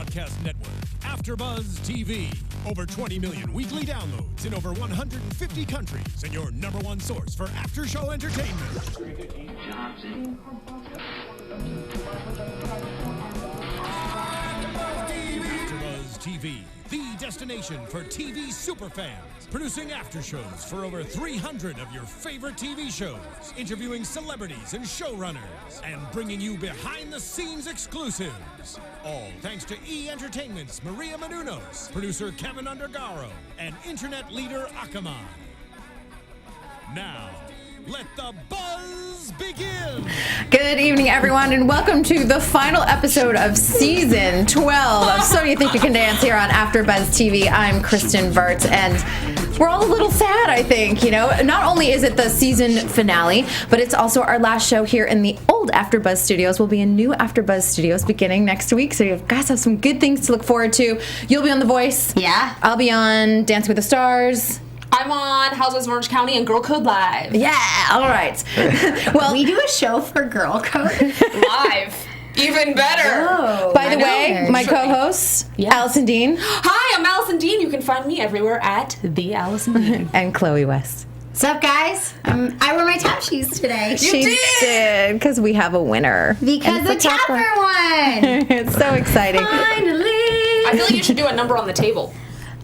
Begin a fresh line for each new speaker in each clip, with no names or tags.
broadcast network, AfterBuzz TV. Over 20 million weekly downloads in over 150 countries, and your number one source for after-show entertainment. AfterBuzz TV, the destination for TV superfans. Producing aftershows for over 300 of your favorite TV shows, interviewing celebrities and showrunners, and bringing you behind-the-scenes exclusives. All thanks to E! Entertainment's Maria Menounos, producer Kevin Undergaro, and internet leader Akamai. Now, let the buzz begin!
Good evening, everyone, and welcome to the final episode of Season 12 of So You Think You Can Dance here on AfterBuzz TV. I'm Kristyn Burtt, and we're all a little sad, I think. You know, not only is it the season finale, but it's also our last show here in the old AfterBuzz studios. We'll be in new AfterBuzz studios beginning next week, so you guys have some good things to look forward to. You'll be on The Voice.
Yeah.
I'll be on Dancing with the Stars.
I'm on Housewives of Orange County and Girl Code Live.
Yeah, all right.
Well, we do a show for Girl Code
Live. Even better.
Oh,
By the way, my co-hosts, Alison Dean.
Hi, I'm Alison Dean. You can find me everywhere at The Alison Dean.
And Chloe West.
What's up, guys? I wore my tap shoes today.
She did, because we have a winner.
Because the Tapper won.
It's so exciting.
Finally.
I feel like you should do a number on the table.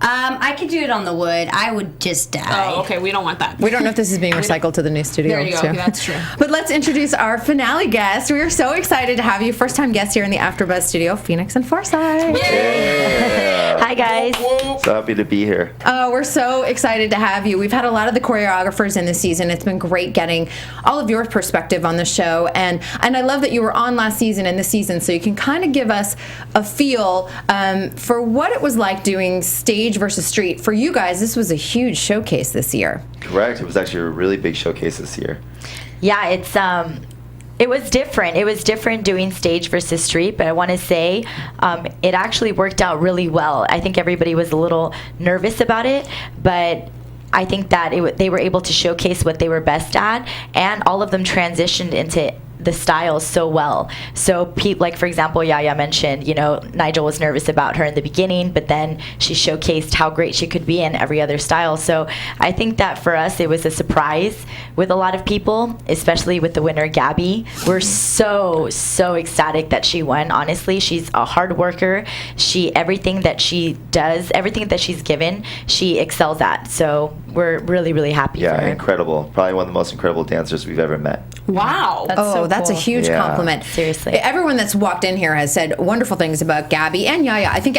I could do it on the wood. I would just die.
Oh, okay. We don't want that.
We don't know if this is being recycled to the new studio.
There you go.
Too.
Okay, that's true.
But let's introduce our finale guest. We are so excited to have you. First time guest here in the AfterBuzz studio, Phoenix and Pharside.
Yeah.
Hi, guys.
So happy to be here.
We're so excited to have you. We've had a lot of the choreographers in this season. It's been great getting all of your perspective on the show. And I love that you were on last season and this season, so you can kind of give us a feel for what it was like doing stage versus street. For you guys, this was a huge showcase this year.
Correct. It was actually a really big showcase this year.
Yeah, it was different. It was different doing stage versus street, but I want to say it actually worked out really well. I think everybody was a little nervous about it, but I think that they were able to showcase what they were best at, and all of them transitioned into the styles so well. So, like for example, Yaya mentioned, Nigel was nervous about her in the beginning, but then she showcased how great she could be in every other style. So I think that for us, it was a surprise with a lot of people, especially with the winner, Gabby. We're so ecstatic that she won. Honestly, she's a hard worker. Everything that she does, everything that she's given, she excels at. So we're really, really happy for her.
Yeah, incredible. Probably one of the most incredible dancers we've ever met.
Wow.
That's a huge compliment.
Seriously.
Everyone that's walked in here has said wonderful things about Gabby and Yaya. I think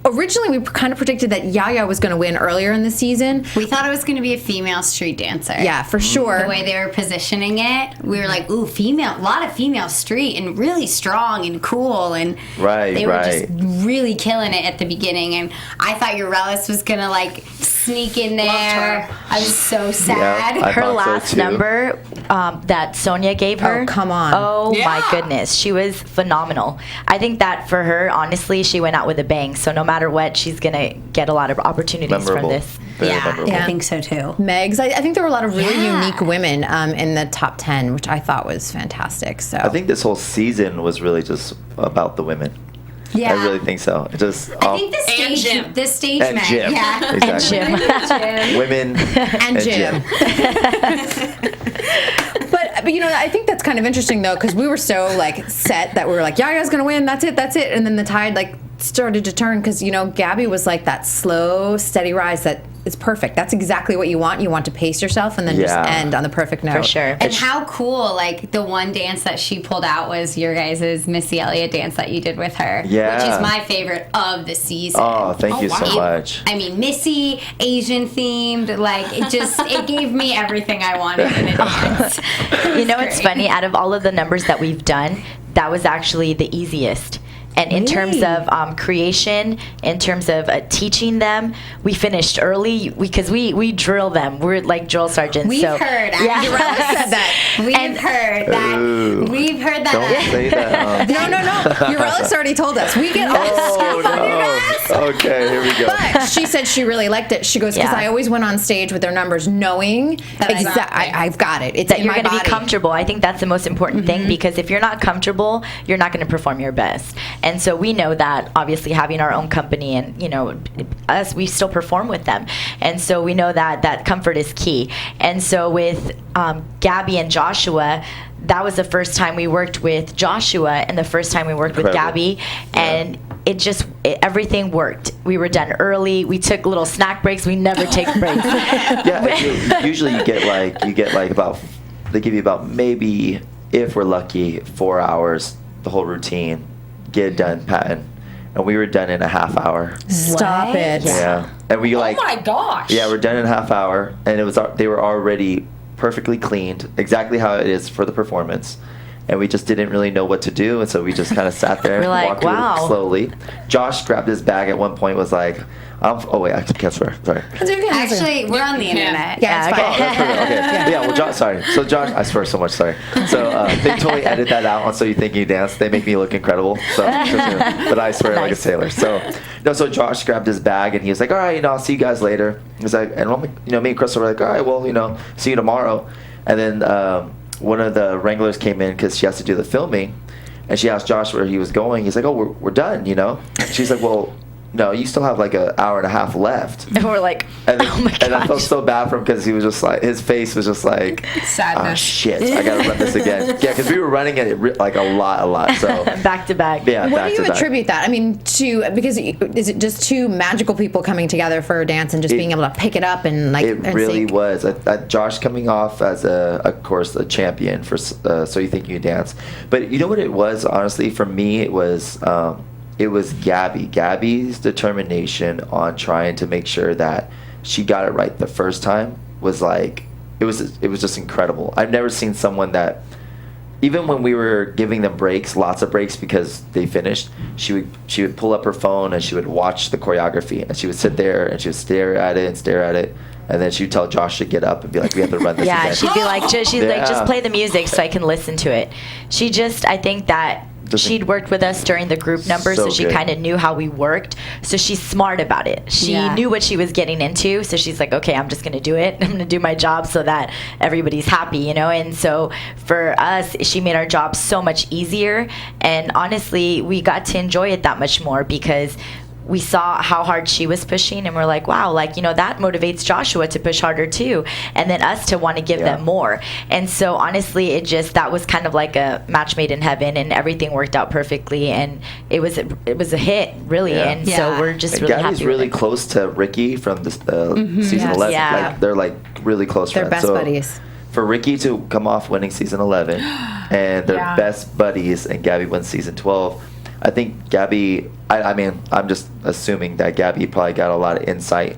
originally we kind of predicted that Yaya was going to win earlier in the season.
We thought it was going to be a female street dancer.
Yeah, for sure.
The way they were positioning it, we were like, ooh, a lot of female street, and really strong and cool, and they were just really killing it at the beginning. And I thought Urellis was going to sneak in there. I was so sad.
Yeah,
her last number that Sonia gave her.
Oh, come on.
Oh, my goodness. She was phenomenal. I think that for her, honestly, she went out with a bang. So no matter what, she's going to get a lot of opportunities from this.
I think so too.
Megs, I think there were a lot of really unique women in the top 10, which I thought was fantastic. So
I think this whole season was really just about the women.
Yeah.
I really think so.
I think the stage
and
men.
gym.
Yeah.
Exactly.
And gym.
Women
and gym. But I think that's kind of interesting though, because we were so set that we were like, Yaya's gonna win. That's it. And then the tide started to turn because Gabby was that slow, steady rise that is perfect. That's exactly what you want. You want to pace yourself and then just end on the perfect note.
For sure.
And how cool, the one dance that she pulled out was your guys' Missy Elliott dance that you did with her.
Yeah.
Which is my favorite of the season.
Oh, thank you so much.
I mean, Missy, Asian themed, it gave me everything I wanted in a dance.
It's funny, out of all of the numbers that we've done, that was actually the easiest. And in terms of creation, in terms of teaching them, we finished early because we drill them. We're like drill sergeants.
We've heard.
Said that.
We've heard that.
Ooh.
We've heard that.
Don't say that.
No. Urellis already told us. We get all this stuff on you guys.
Okay, here we go.
But she said she really liked it. She goes, because I always went on stage with their numbers knowing I've got it. It's
that
in
you're
my
going to
body.
be comfortable. I think that's the most important thing, because if you're not comfortable, you're not going to perform your best. And so we know that obviously having our own company and, you know, us, we still perform with them. And so we know that comfort is key. And so with Gabby and Joshua, that was the first time we worked with Joshua and the first time we worked with Gabby. And everything worked. We were done early. We took little snack breaks. We never take breaks.
Usually you get like about, they give you about, maybe if we're lucky, 4 hours, the whole routine, get it done, pattern. And we were done in a half hour.
Stop it.
Yeah. And we like,
oh my gosh.
Yeah, we're done in a half hour, and they were already perfectly cleaned, exactly how it is for the performance. And we just didn't really know what to do, and so we just kind of sat there and walked through slowly. Josh grabbed his bag at one point, was like, oh wait, I can't swear. Sorry.
Actually, we're on the internet.
Yeah, it's fine.
Oh, that's perfect. Okay. Yeah, well, Josh, sorry. So Josh, I swear so much, sorry. So they totally edit that out on So You Think You Dance. They make me look incredible. So, but I swear like a sailor. So Josh grabbed his bag and he was like, all right, I'll see you guys later. He's like, and me and Krystal were like, all right, well, see you tomorrow. And then one of the wranglers came in because she has to do the filming, and she asked Josh where he was going. He's like, oh, we're done, She's like, well, no, you still have like an hour and a half left.
And we're like,
oh my gosh. And I felt so bad for him because he was just like, his face was just like,
sadness.
Oh shit, I gotta run this again. Yeah, because we were running it like a lot. So
back to back.
Yeah.
What do you attribute that? I mean, because is it just two magical people coming together for a dance and just being able to pick it up and like?
It really was. Josh coming off as of course, a champion for So You Think You Can Dance, but you know what it was? Honestly, for me, it was Gabby. Gabby's determination on trying to make sure that she got it right the first time was like, it was just incredible. I've never seen someone that, even when we were giving them breaks, lots of breaks because they finished, she would pull up her phone and she would watch the choreography and she would sit there and she would stare at it. And then she'd tell Josh to get up and be like, we have to run this again.
Yeah, she'd be like, just play the music so I can listen to it. I think that she'd worked with us during the group numbers, so she kind of knew how we worked. So she's smart about it. She knew what she was getting into, so she's like, okay, I'm just going to do it. I'm going to do my job so that everybody's happy, And so for us, she made our job so much easier. And honestly, we got to enjoy it that much more because we saw how hard she was pushing, and we're like, wow, that motivates Joshua to push harder too, and then us to want to give them more. And so honestly, that was kind of like a match made in heaven, and everything worked out perfectly, and it was a hit, really. And so we're just really happy.
Gabby's really close to Ricky from this season 11.
Yeah.
Like, they're like really close friends.
They're best buddies.
For Ricky to come off winning season 11 and they're best buddies, and Gabby wins season 12, I think Gabby, I mean, I'm just assuming that Gabby probably got a lot of insight,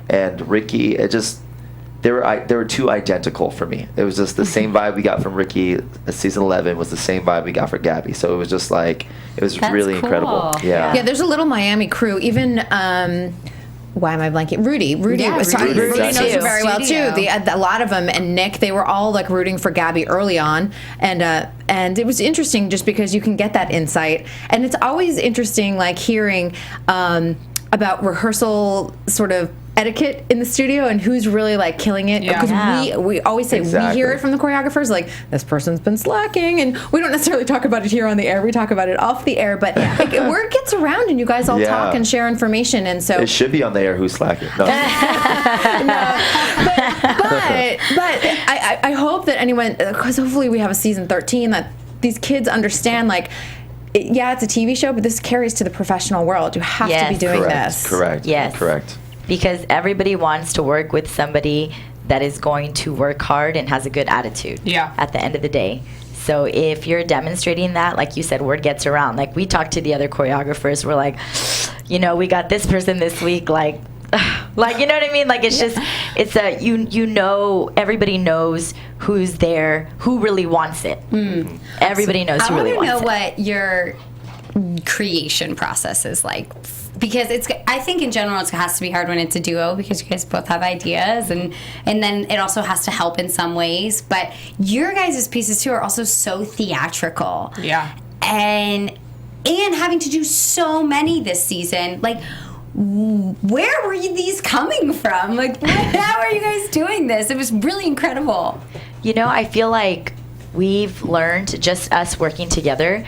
and Ricky, they were too identical for me. It was just the same vibe we got from Ricky. Season 11 was the same vibe we got for Gabby. So it was just like, it was really incredible.
Yeah, there's a little Miami crew. Even why am I blanking? Rudy knows her very well too. A lot of them, and Nick, they were all like rooting for Gabby early on, and it was interesting just because you can get that insight, and it's always interesting like hearing about rehearsal sort of etiquette in the studio and who's really like killing it, because we always say we hear it from the choreographers, like this person's been slacking, and we don't necessarily talk about it here on the air, we talk about it off the air, but word gets around and you guys all talk and share information, and so
it should be on the air who's slacking. No.
But I hope that anyone, because hopefully we have a season 13, that these kids understand like, it's a TV show, but this carries to the professional world. You have to be doing this.
Correct.
Yes.
Correct.
Because everybody wants to work with somebody that is going to work hard and has a good attitude at the end of the day. So if you're demonstrating that, like you said, word gets around. Like we talked to the other choreographers, we're like, we got this person this week, like you know what I mean? Like it's just, it's everybody knows who's there, who really wants it. Everybody knows who really wants it.
I want to know what your creation process is like. Because I think in general it has to be hard when it's a duo, because you guys both have ideas, and then it also has to help in some ways. But your guys' pieces too are also so theatrical.
Yeah.
And having to do so many this season, like where were these coming from? Like how are you guys doing this? It was really incredible.
I feel like we've learned, just us working together,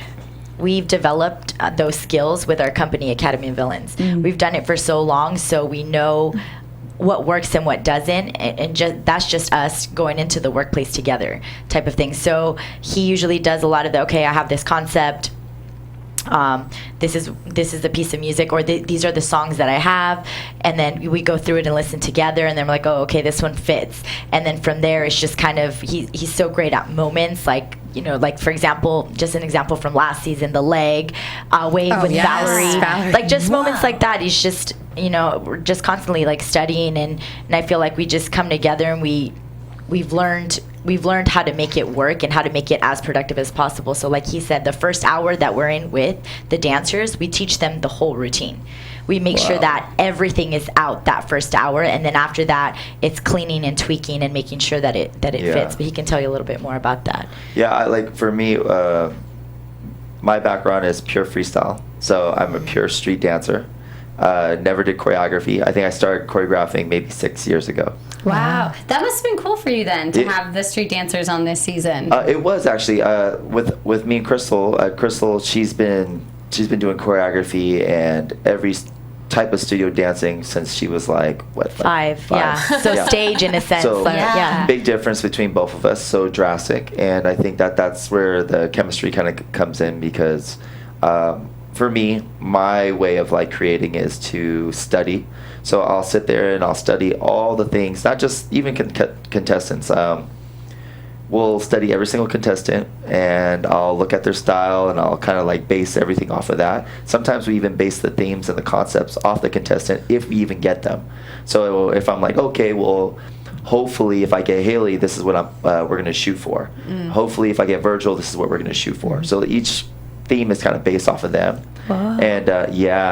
we've developed those skills with our company, Academy of Villains. We've done it for so long, so we know what works and what doesn't, and that's just us going into the workplace together type of thing. So he usually does a lot of I have this concept, this is the piece of music, or these are the songs that I have, and then we go through it and listen together, and then we're like, oh, okay, this one fits. And then from there, it's just kind of, he's so great at moments, like, like, for example, just an example from last season, the leg wave with Valerie. Like, just moments like that. He's just, we're just constantly, like, studying, and I feel like we just come together, and we've learned how to make it work and how to make it as productive as possible. So like he said, the first hour that we're in with the dancers, we teach them the whole routine. We make sure that everything is out that first hour, and then after that, it's cleaning and tweaking and making sure that it fits. But he can tell you a little bit more about that.
Yeah, for me, my background is pure freestyle. So I'm a pure street dancer. Never did choreography. I think I started choreographing maybe 6 years ago.
Wow. That must have been cool for you then to have the street dancers on this season.
It was actually with me and Krystal. Krystal, she's been doing choreography and every type of studio dancing since she was like what?
Five. Yeah. So stage in a sense.
So big difference between both of us. So drastic, and I think that's where the chemistry kind of comes in because. For me, my way of like creating is to study. So I'll sit there and I'll study all the things, not just even contestants. We'll study every single contestant and I'll look at their style and I'll kind of like base everything off of that. Sometimes we even base the themes and the concepts off the contestant if we even get them. So if I'm like, okay, well, hopefully if I get Haley, this is what we're going to shoot for. Hopefully if I get Virgil, this is what we're going to shoot for. So each theme is kind of based off of them. Wow. And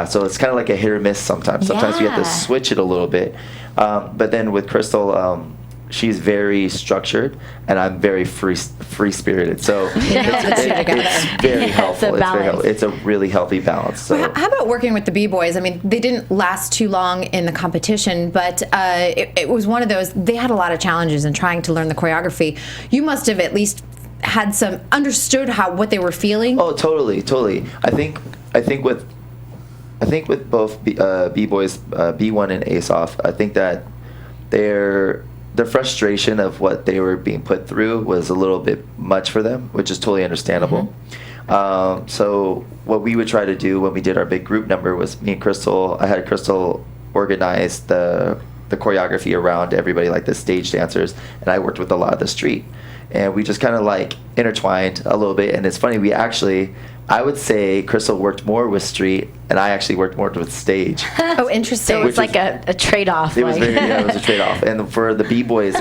so it's kind of like a hit or miss sometimes. Sometimes we have to switch it a little bit. But then with Krystal, she's very structured and I'm very free spirited. So it's very helpful. It's a really healthy balance. So.
Well, how about working with the B-boys? I mean, they didn't last too long in the competition, but it was one of those, they had a lot of challenges in trying to learn the choreography. You must have at least had some understood what they were feeling.
Oh, totally. I think with both B-boys, B1 and Ace Off, I think that the frustration of what they were being put through was a little bit much for them, which is totally understandable. So what we would try to do when we did our big group number was me and Krystal. I had Krystal organize the choreography around everybody, like the stage dancers, and I worked with a lot of the street. And we just kind of like intertwined a little bit. And it's funny, I would say Krystal worked more with street and I actually worked more with stage.
Oh, interesting.
So it was like a trade-off.
It was it was a trade-off. And for the B-boys,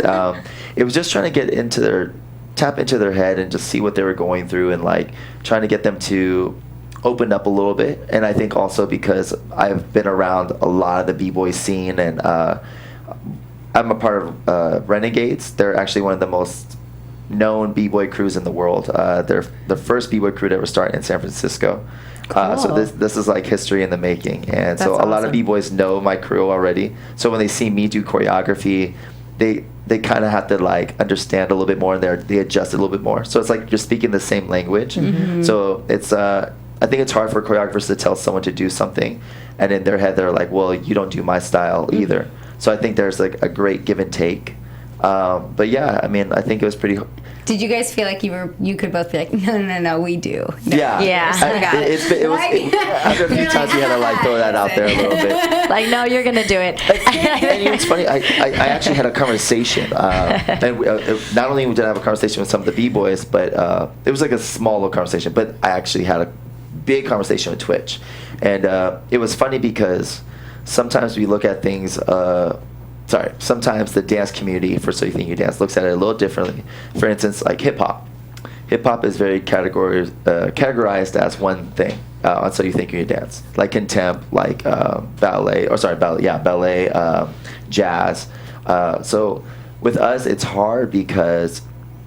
it was just trying to tap into their head and just see what they were going through and like trying to get them to open up a little bit. And I think also because I've been around a lot of the B-boy scene and I'm a part of Renegades. They're actually one of the most known b-boy crews in the world. They're the first b-boy crew to ever start in San Francisco. Cool. So this is like history in the making, and so a lot of b-boys know my crew already. So when they see me do choreography, they kind of have to like understand a little bit more, and they adjust a little bit more. So it's like you're speaking the same language. So it's I think it's hard for choreographers to tell someone to do something, and in their head they're like, well, you don't do my style either. So I think there's like a great give and take. But yeah, I mean, I think it was pretty.
Did you guys feel like you could both be like, no, we do? No.
Yeah. After a few times we had to like throw that out there a little bit.
Like, no, you're gonna do it.
And it's funny. I actually had a conversation, and not only did I have a conversation with some of the b-boys, but it was like a small little conversation. But I actually had a big conversation with Twitch, and it was funny because sometimes we look at things. Sometimes the dance community for So You Think You Dance looks at it a little differently. For instance, like hip-hop. Hip-hop is very categorized as one thing on So You Think You Dance. Like contempt, like ballet, jazz. So with us, it's hard because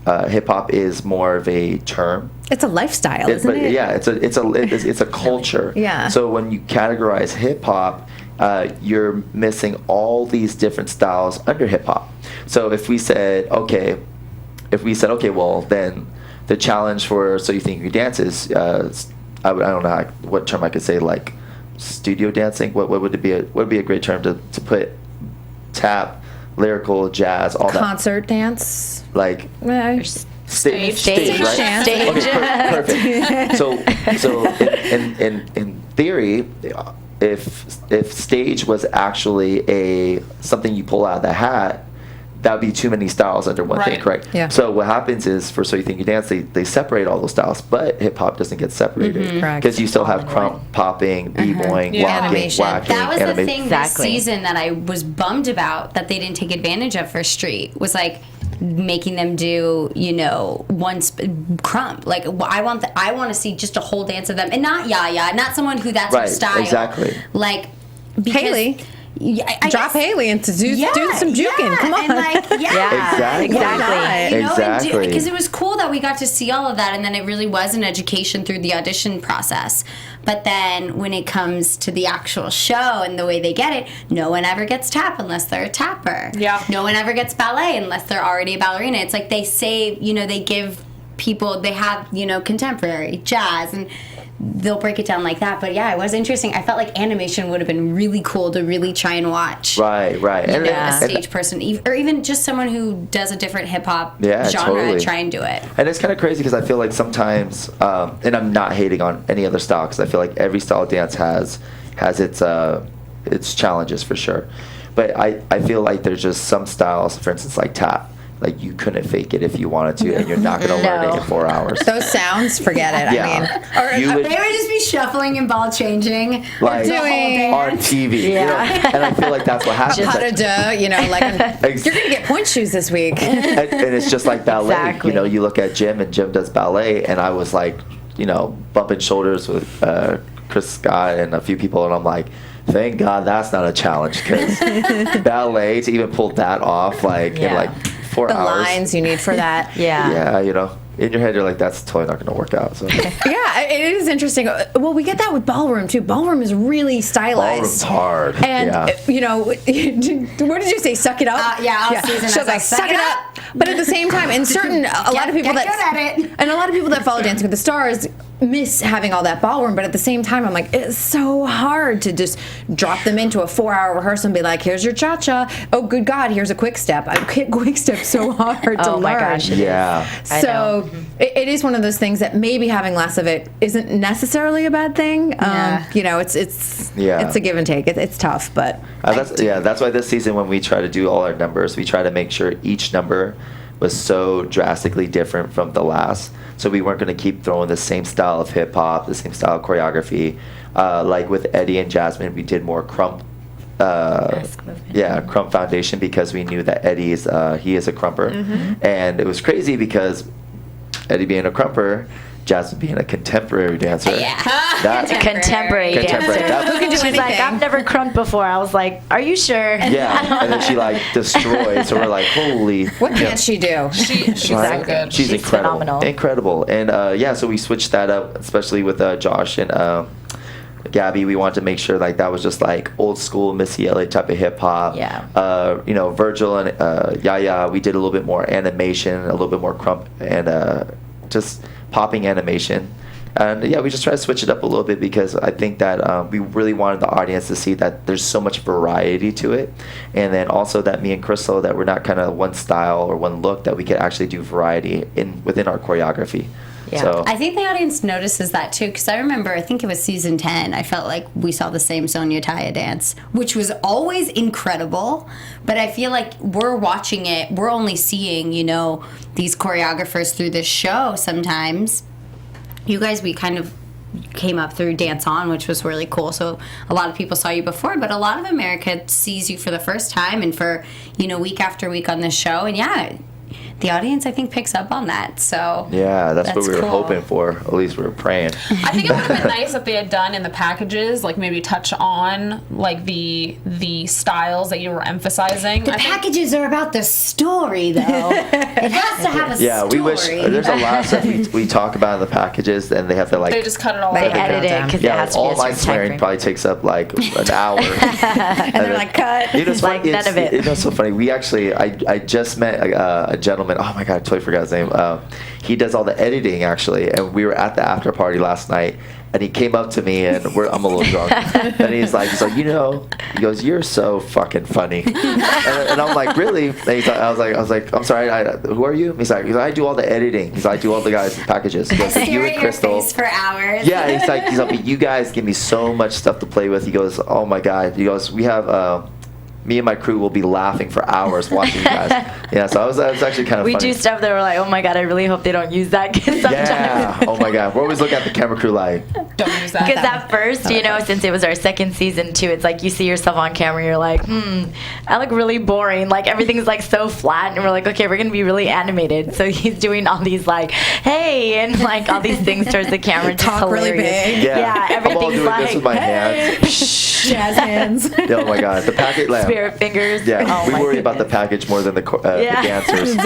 hip-hop is more of a term.
It's a lifestyle, isn't it?
Yeah, it's a culture.
Yeah.
So when you categorize hip-hop, you're missing all these different styles under hip hop. So if we said, okay, well, then the challenge for So You Think You Dance is I don't know what term I could say, like studio dancing. What would it be? Would be a great term to put tap, lyrical, jazz, all
concert dance,
like stage, right?
dance.
Stage.
Okay, perfect. So in theory, if stage was actually something you pull out of the hat, that would be too many styles under one thing, correct?
Yeah.
So what happens is, for So You Think You Dance, they separate all those styles, but hip hop doesn't get separated because you still have crump, popping, b-boying, walking,
Animation.
whacking.
That was the thing this
Exactly.
season that I was bummed about that they didn't take advantage of for street, was like making them do, crump. Like, I want to see just a whole dance of them, and not not someone who that's her
Right,
style.
exactly.
Like, because,
Haley.
I
Drop
guess-
Haley and to do some juking. Come on.
And like,
Exactly.
Exactly.
Exactly.
Because it was cool that we got to see all of that, and then it really was an education through the audition process. But then when it comes to the actual show and the way they get it, no one ever gets tap unless they're a tapper.
Yeah.
No one ever gets ballet unless they're already a ballerina. It's like they save, they give people, they have, contemporary, jazz, and they'll break it down like that. But yeah, it was interesting. I felt like animation would have been really cool to really try and watch.
Right.
And a stage person, or even just someone who does a different hip hop genre
totally.
and try and do it.
And it's kind of crazy because I feel like sometimes, and I'm not hating on any other style, because I feel like every style of dance has its challenges for sure. But I feel like there's just some styles, for instance, like tap. Like, you couldn't fake it if you wanted to, and you're not going to learn it in 4 hours.
Those sounds, forget it.
Yeah.
I mean,
You would-
They would just be shuffling and ball changing.
like
the whole dance.
on TV, and I feel like that's what happens.
pot of dough, like you're gonna get point shoes this week.
and it's just like ballet.
Exactly.
You look at Jim, and Jim does ballet, and I was like, bumping shoulders with Chris Scott and a few people, and I'm like, thank God that's not a challenge, because ballet, to even pull that off, in like 4
The
hours.
lines you need for that.
Yeah.
Yeah, in your head you're like, that's totally not going to work out. So
Yeah, it is interesting. Well, we get that with ballroom too. Ballroom is really stylized.
ballroom's hard.
And what did you say? Suck it up.
All season.
She was like, suck it up. But at the same time, in certain, a lot of people
get good at it.
and a lot of people that follow Dancing with the Stars miss having all that ballroom. But at the same time, I'm like, it's so hard to just drop them into a 4-hour rehearsal and be like, here's your cha-cha. Oh, good God, here's a quick step. Quick step's so hard to learn.
Oh my gosh.
yeah.
I know.
So it is one of those things that maybe having less of it isn't necessarily a bad thing. It's a give and take. It's tough, but
That's why this season, when we try to do all our numbers, we try to make sure each number was so drastically different from the last. So we weren't going to keep throwing the same style of hip hop, the same style of choreography. Like with Eddie and Jasmine, we did more crump. Crump foundation, because we knew that he is a crumper, and it was crazy because Eddie being a crumper, Jasmine being a contemporary dancer.
Contemporary dancer.
That-
who can do
She's
anything?
like, I've never crumped before. I was like, are you sure?
Yeah, and then she destroys. So we're like, holy.
what can't she do?
She's so good.
She's incredible.
phenomenal.
Incredible. And so we switched that up, especially with Josh and Gabby. We wanted to make sure that was just old school Missy Elliott type of hip hop.
Yeah.
Virgil and Yaya, we did a little bit more animation, a little bit more crump, and just popping animation. And we just try to switch it up a little bit, because I think that we really wanted the audience to see that there's so much variety to it, and then also that me and Krystal, that we're not kind of one style or one look, that we could actually do variety within our choreography.
Yeah.
So
I think the audience notices that too, because I remember, I think it was season 10, I felt like we saw the same Sonia Taya dance, which was always incredible, but I feel like we're watching it, we're only seeing, these choreographers through this show sometimes. You guys, we kind of came up through Dance On, which was really cool, so a lot of people saw you before, but a lot of America sees you for the first time, and for, week after week on this show, and the audience, I think, picks up on that. So
that's what we were
cool.
hoping for. At least we were praying.
I think it would have been nice if they had done in the packages, maybe touch on the styles that you were emphasizing.
The packages are about the story, though. It has to have a story.
Yeah, we wish there's a lot of stuff we talk about in the packages, and they have to
They just cut it all
They
out.
edit it because it has to be
all
a
my
certain time
swearing
frame.
probably takes up an hour.
And they're like, cut.
It's
Like,
funny,
none of it.
It's so funny. We actually, I just met a gentleman gentleman. Oh my God, I totally forgot his name. He does all the editing actually, and we were at the after party last night. And he came up to me, and I'm a little drunk. And he's like, he goes, "You're so fucking funny." And I'm like, "Really?" And I was like, "I'm sorry. Who are you?" He's like, "I do all the editing." He's like, "I do all the guys' packages." He goes,
"You and Krystal face for hours."
Yeah, he's like, "You guys give me so much stuff to play with." He goes, "Oh my God." He goes, "We have." Me and my crew will be laughing for hours watching you guys. Yeah, so I was actually kind of funny.
We do stuff that we're like, oh my God, I really hope they don't use that.
Yeah, oh my God. We're always looking at the camera crew like,
don't use that.
Because at first, since it was our second season too, it's like you see yourself on camera, you're like, I look really boring. Like everything's like so flat, and we're like, okay, we're gonna be really animated. So he's doing all these like, hey, and like all these things towards the camera, just
talk
hilarious.
really big.
Yeah, everything's
I'm all doing
like,
this with my
hands.
Jazz hands.
Oh my God, the package lamp.
Spirit fingers.
Yeah,
Oh
we
my
worry about the
goodness.
package more than the dancers.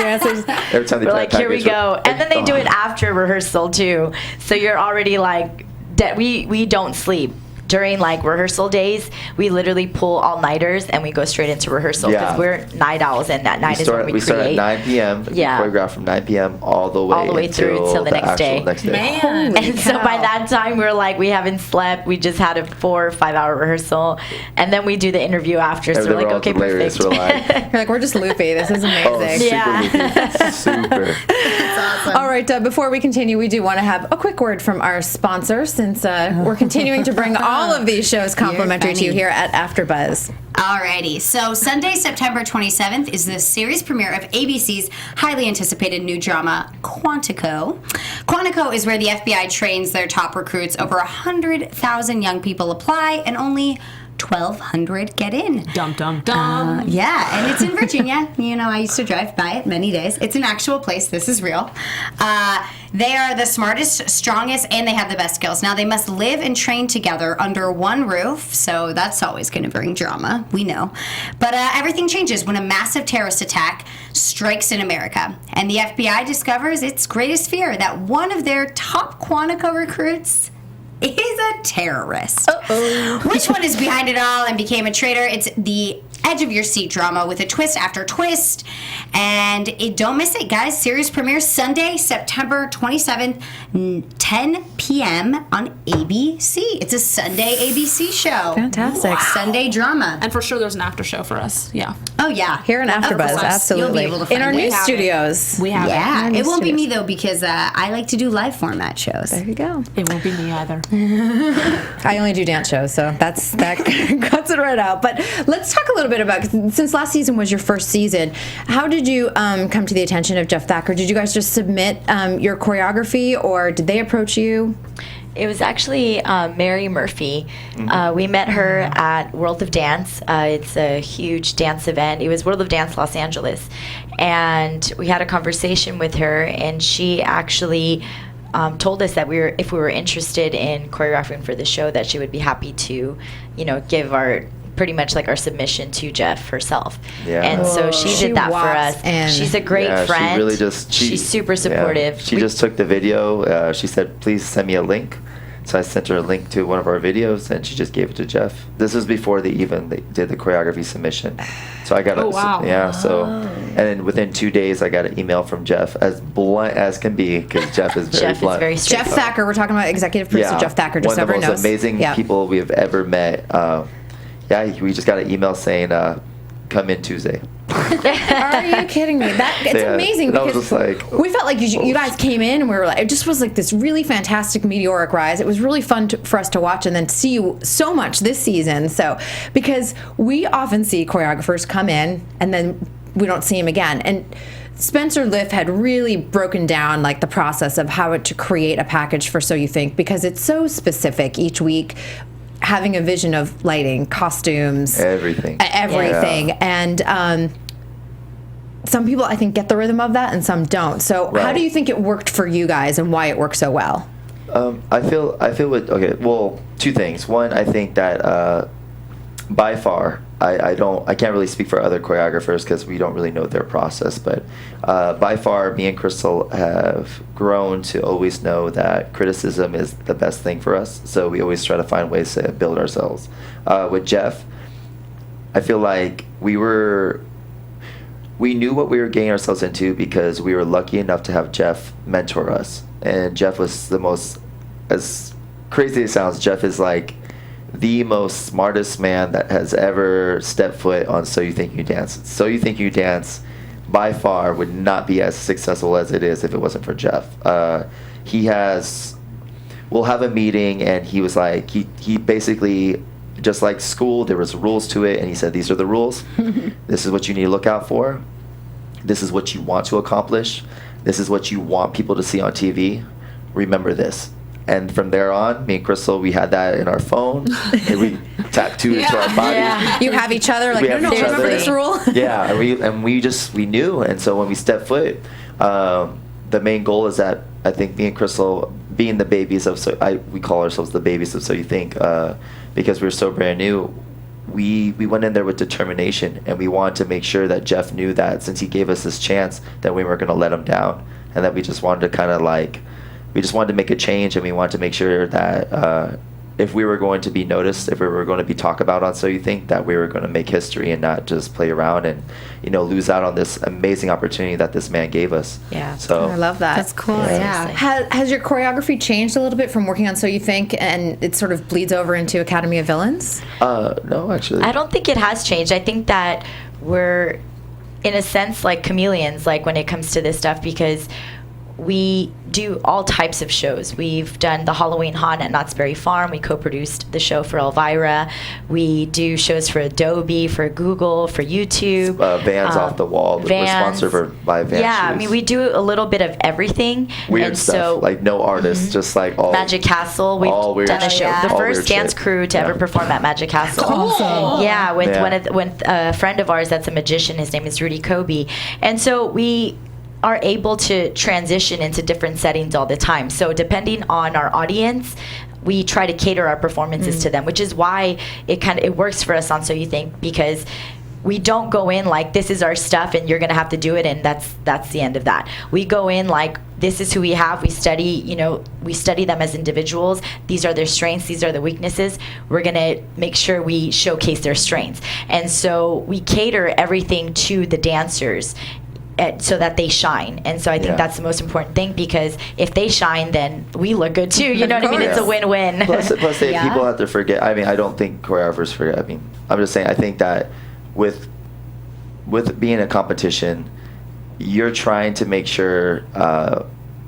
Every time they
We're
play
like,
a
here we
package,
go. And then they do it after rehearsal too. So you're already like, we don't sleep. During like rehearsal days, we literally pull all-nighters and we go straight into rehearsal because we're night owls, and that night is when we create.
Start at 9 p.m.
Yeah.
We choreograph from 9 p.m. all the way
through till the next day.
Man.
And so by that time, we're like, we haven't slept. We just had a 4 or 5 hour rehearsal, and then we do the interview after. So we're like, okay, perfect.
We're like,
You're like, we're just loopy. This is amazing.
super super.
That's awesome. All right, before we continue, we do want to have a quick word from our sponsor, since we're continuing to bring all of these shows complimentary to you here at AfterBuzz.
Alrighty, so Sunday, September 27th is the series premiere of ABC's highly anticipated new drama, Quantico. Quantico is where the FBI trains their top recruits. Over 100,000 young people apply, and only 1,200 get in.
Dum, dum, dum.
Yeah, and it's in Virginia. I used to drive by it many days. It's an actual place. This is real. They are the smartest, strongest, and they have the best skills. Now, they must live and train together under one roof, so that's always going to bring drama, we know. But everything changes when a massive terrorist attack strikes in America, and the FBI discovers its greatest fear, that one of their top Quantico recruits is a terrorist. Uh-oh. Which one is behind it all and became a traitor? It's the edge of your seat drama with a twist after twist. And don't miss it, guys. Series premieres Sunday, September 27th, 10 p.m. on ABC. It's a Sunday ABC show.
Fantastic.
Wow. Sunday drama.
And for sure there's an after show for us. Yeah.
Oh, yeah.
Here in AfterBuzz, absolutely.
You'll be able to
in our
find
new
it.
studios.
We have
Yeah.
it.
It won't be me, though, because I like to do live format shows.
There you go.
It won't be me either.
I only do dance shows, so that cuts it right out. But let's talk a little bit about, since last season was your first season, how did you come to the attention of Jeff Thacker? Did you guys just submit your choreography, or did they approach you?
It was actually Mary Murphy. We met her at World of Dance. It's a huge dance event. It was World of Dance Los Angeles. And we had a conversation with her, and she actually told us that if we were interested in choreographing for the show, that she would be happy to, give our pretty much like our submission to Jeff herself. Yeah. And so she did that for us. And she's a great friend.
She really
she's super supportive.
Yeah. She just took the video. She said, please send me a link. So I sent her a link to one of our videos, and she just gave it to Jeff. This was before they did the choreography submission. So I got and then within 2 days, I got an email from Jeff, as blunt as can be, because Jeff is very blunt.
Is very
Jeff Thacker, we're talking about executive producer Jeff Thacker, just so everyone knows.
One of the most amazing people we have ever met. We just got an email saying, come in Tuesday.
Are you kidding me? It's amazing, because we felt like you guys came in and we were like, it just was like this really fantastic meteoric rise. It was really fun for us to watch and then see you so much this season. So, because we often see choreographers come in and then we don't see them again. And Spencer Liff had really broken down like the process of how to create a package for So You Think, because it's so specific each week. Having a vision of lighting, costumes, everything. Yeah. And some people, I think, get the rhythm of that, and some don't. So, how do you think it worked for you guys, and why it worked so well?
I feel two things. One, I think that by far, I can't really speak for other choreographers because we don't really know their process, but by far, me and Krystal have grown to always know that criticism is the best thing for us, so we always try to find ways to build ourselves. With Jeff, I feel like we knew what we were getting ourselves into because we were lucky enough to have Jeff mentor us. And Jeff was the most, as crazy as it sounds, Jeff is like the most smartest man that has ever stepped foot on So You Think You Dance. So You Think You Dance by far would not be as successful as it is if it wasn't for Jeff. We'll have a meeting, and he was like, he basically, just like school, there was rules to it, and he said, these are the rules. This is what you need to look out for. This is what you want to accomplish. This is what you want people to see on TV. Remember this. And from there on, me and Krystal, we had that in our phone, and we tattooed it to our body.
Yeah. You have each other, like, no, remember this rule?
Yeah, and we knew. And so when we stepped foot, the main goal is that I think me and Krystal, being the babies of we call ourselves the babies of So You Think, because we were so brand new, we went in there with determination, and we wanted to make sure that Jeff knew that since he gave us this chance, that we weren't going to let him down, and that we just wanted to kind of like, we just wanted to make a change, and we wanted to make sure that if we were going to be noticed, if we were going to be talked about on So You Think, that we were going to make history and not just play around and, lose out on this amazing opportunity that this man gave us.
Yeah.
So
I love that.
That's cool. Yeah.
Has your choreography changed a little bit from working on So You Think, and it sort of bleeds over into Academy of Villains?
No, actually.
I don't think it has changed. I think that we're, in a sense, like chameleons, like when it comes to this stuff, because we do all types of shows. We've done the Halloween Haunt at Knott's Berry Farm. We co-produced the show for Elvira. We do shows for Adobe, for Google, for YouTube.
Vans Off the Wall. We're sponsored by Vans.
Yeah,
shoes.
I mean, we do a little bit of everything.
Weird
and
stuff,
so,
like no artists, just like all
Magic Castle. We've
all weird
done a show.
shit.
The
All
first
weird
dance
shit.
crew to ever perform at Magic Castle.
Awesome.
Yeah, with
Yeah.
with a friend of ours that's a magician. His name is Rudy Kobe. And so we are able to transition into different settings all the time. So depending on our audience, we try to cater our performances to them, which is why it works for us on So You Think, because we don't go in like, this is our stuff and you're going to have to do it, and that's the end of that. We go in like, this is who we have. We study them as individuals. These are their strengths. These are the weaknesses. We're going to make sure we showcase their strengths. And so we cater everything to the dancers, so that they shine. And so I think that's the most important thing, because if they shine, then we look good too. You know what I mean? It's a win-win.
Plus people have to forget. I mean, I don't think choreographers forget. I mean, I'm just saying, I think that with being a competition, you're trying to make sure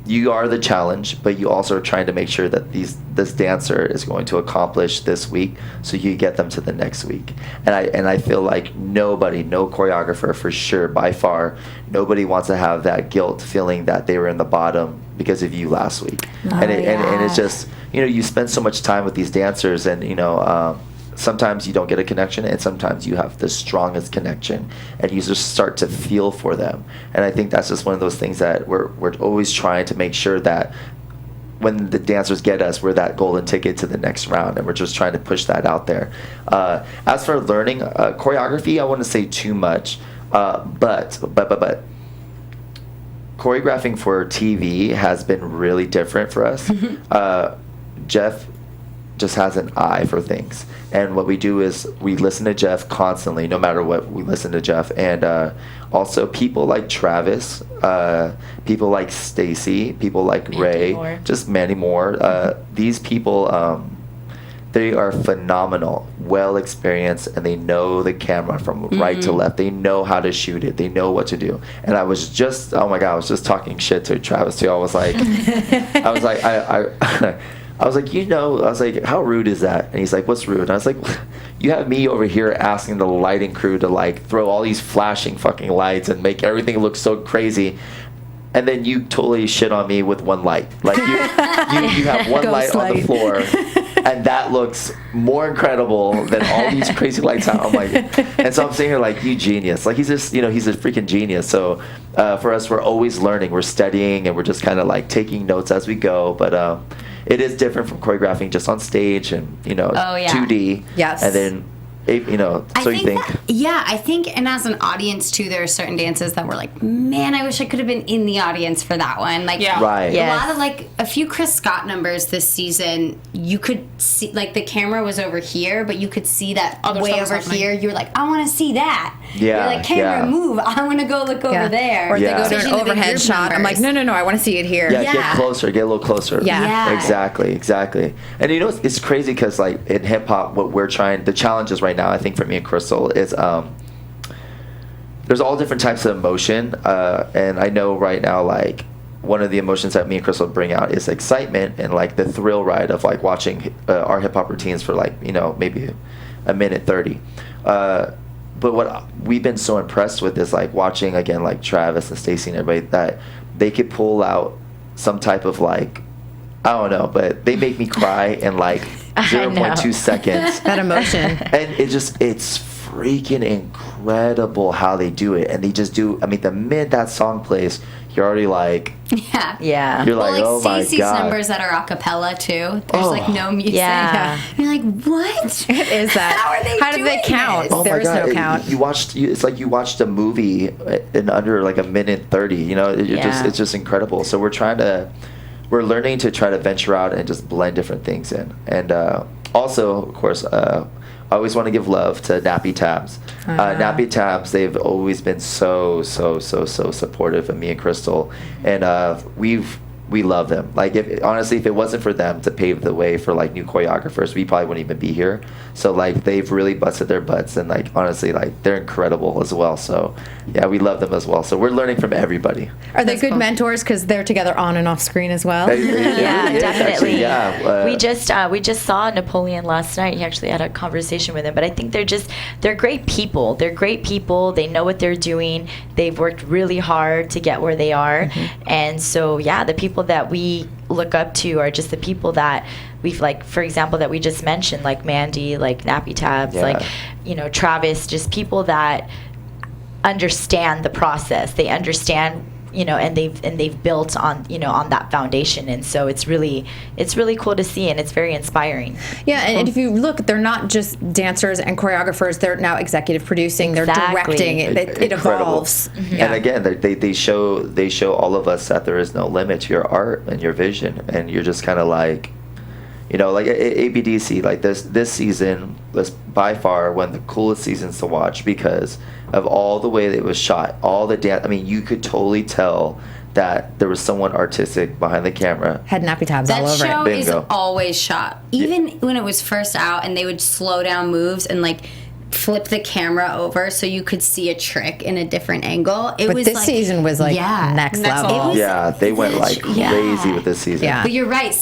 you are the challenge, but you also are trying to make sure that this dancer is going to accomplish this week, so you get them to the next week. And I feel like no choreographer for sure, by far, nobody wants to have that guilt feeling that they were in the bottom because of you last week. And it's just, you spend so much time with these dancers, and sometimes you don't get a connection, and sometimes you have the strongest connection, and you just start to feel for them. And I think that's just one of those things that we're always trying to make sure that when the dancers get us, we're that golden ticket to the next round, and we're just trying to push that out there. As for learning choreography, I wouldn't say too much, but choreographing for TV has been really different for us. Jeff just has an eye for things, and what we do is we listen to Jeff constantly, no matter what. We listen to Jeff, and also people like Travis, people like Stacy, people like Ray, just many more. These people, they are phenomenal, well experienced, and they know the camera from right to left. They know how to shoot it. They know what to do. And I was just, oh my God, I was just talking shit to Travis too. I was like, I was like, how rude is that? And he's like, what's rude? And I was like, you have me over here asking the lighting crew to like throw all these flashing fucking lights and make everything look so crazy, and then you totally shit on me with one light. Like you have one light on the floor, and that looks more incredible than all these crazy lights out. I'm like, and so I'm sitting here like, you genius. Like he's just, he's a freaking genius. So for us, we're always learning, we're studying, and we're just kind of like taking notes as we go. But it is different from choreographing just on stage and 2D.
Yes.
And then you think?
I think, and as an audience too, there are certain dances that were like, man, I wish I could have been in the audience for that one. Like,
right.
A lot of like a few Chris Scott numbers this season, you could see like the camera was over here, but you could see that way over here. You were like, I want to see that.
Yeah.
You're like, camera, move. I want to go look over there.
Or if they go to an overhead shot, I'm like, no, I want to see it here.
Yeah, get closer, get a little closer.
Yeah.
Exactly. And it's crazy because like in hip hop, what we're trying, the challenges right now, I think for me and Krystal is there's all different types of emotion, and I know right now like one of the emotions that me and Krystal bring out is excitement and like the thrill ride of like watching our hip hop routines for like maybe a minute 30. But what we've been so impressed with is like watching again like Travis and Stacey and everybody that they could pull out some type of like, I don't know, but they make me cry in like 0.2 seconds.
That emotion.
And it's freaking incredible how they do it. And they just do, the minute that song plays, you're already like,
yeah.
You're like, oh my
Stacey's
God.
numbers that are a cappella too. There's like no music.
Yeah.
You're like, what?
It is that.
How are they
How do they
doing
count?
this?
Oh
There
my
is
God.
no count.
It's like you watched a movie in under like a minute 30. It's just incredible. So we're learning to try to venture out and just blend different things in. And also, of course, I always want to give love to Nappy Tabs. Nappy Tabs, they've always been so supportive of me and Krystal. And we love them. Like, honestly, if it wasn't for them to pave the way for like new choreographers, we probably wouldn't even be here. So like they've really busted their butts, and like honestly, like they're incredible as well. So yeah, we love them as well. So we're learning from everybody.
Are they good mentors because they're together on and off screen as well?
Yeah, definitely.
Actually,
we just saw Napoleon last night. He actually had a conversation with him. But I think they're great people. They're great people. They know what they're doing. They've worked really hard to get where they are. Mm-hmm. And so the people that we look up to are just the people that we've like, for example, that we just mentioned, like Mandy, like Nappy Tabs, like Travis, just people that understand the process. They understand, and they've built on on that foundation. And so it's really cool to see, and it's very inspiring.
Yeah, and if you look, they're not just dancers and choreographers, they're now executive producing, they're directing. It evolves.
Mm-hmm. And again, they show all of us that there is no limit to your art and your vision, and you're just kind of like, like ABDC, like this season was by far one of the coolest seasons to watch because of all the way that it was shot, all the dance. You could totally tell that there was someone artistic behind the camera.
Had Nappy Tabs all over it.
That show is always shot. Even when it was first out and they would slow down moves and like flip the camera over so you could see a trick in a different angle. But
this season was like next level.
They went like crazy with this season.
Yeah. But you're right.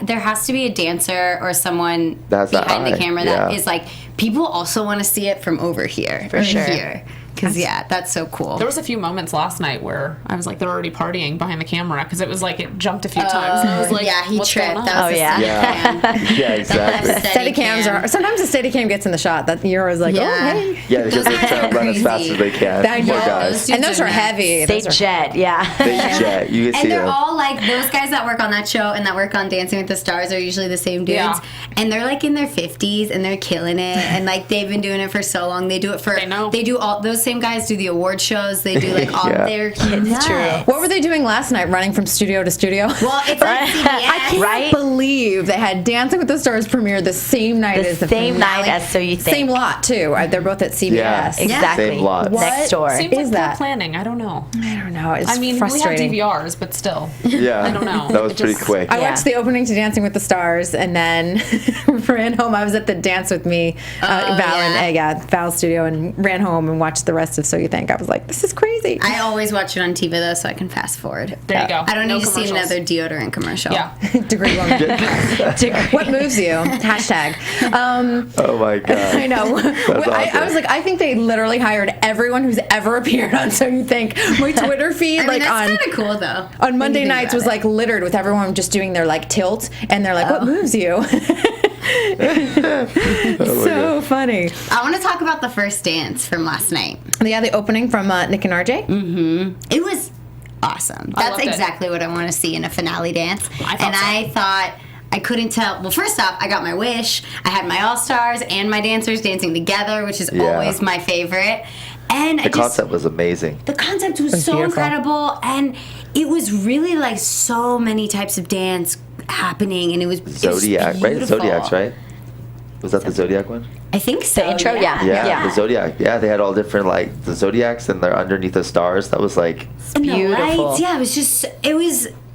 There has to be a dancer or someone behind the camera that is like, people also want to see it from over here.
For sure.
Here. Because, that's so cool.
There was a few moments last night where I was like, they're already partying behind the camera because it was like it jumped a few times. And I was like,
he
what's
tripped.
going on?
That was
Yeah, exactly.
Steadicams are sometimes the Steadicam gets in the shot. That you're always like, oh hey.
Yeah, because they try to run as fast as they can. Poor guys.
And those are heavy.
They jet.
They jet. You can see
and they're
them.
all like, those guys that work on that show and that work on Dancing with the Stars are usually the same dudes.
Yeah.
And they're like in their 50s and they're killing it. And like they've been doing it for so long. They do it for. They do all. Those same guys do the award shows. They do like all their kids.
True.
What were they doing last night? Running from studio to studio?
Well, it's like CBS.
I can't believe they had Dancing with the Stars premiere the same night as the
same
finale.
night as So You Think.
Same lot too. They're both at CBS.
Yeah,
exactly.
Same lot.
Next door.
Seems like poor planning. I don't know.
I don't know. It's
we
frustrating.
have DVRs, but still.
Yeah,
I don't know.
That was pretty quick.
I watched the opening to Dancing with the Stars and then ran home. I was at the Dance with Me, Val's studio, and ran home and watched the rest of So You Think. I was like, this is crazy.
I always watch it on TV though, so I can fast forward.
There you go.
I don't
No
need to see
commercials.
another deodorant commercial.
Yeah.
Degree woman. What moves you? Hashtag.
Oh my God.
I know. I
awesome.
was like, I think they literally hired everyone who's ever appeared on So You Think. My Twitter feed,
I mean, that's kind of cool though.
on Monday nights was like littered with everyone just doing their like tilt, and they're like, "What moves you?" So funny.
I want to talk about the first dance from last night.
Yeah, the opening from Nick and RJ.
Mm-hmm. It was awesome. That's
loved it.
exactly what I want to see in a finale dance.
I thought so.
I thought I couldn't tell. Well, first off, I got my wish. I had my all-stars and my dancers dancing together, which is always my favorite. And
the concept was amazing.
The concept was so beautiful. Incredible, and it was really like so many types of dance happening, and it was
Zodiac, right? Zodiacs, right? Was that the Zodiac one?
I think so.
The intro, yeah.
The Zodiac. Yeah, they had all different, like, the Zodiacs, and they're underneath the stars. That was, like...
beautiful. Lights, yeah, it was just...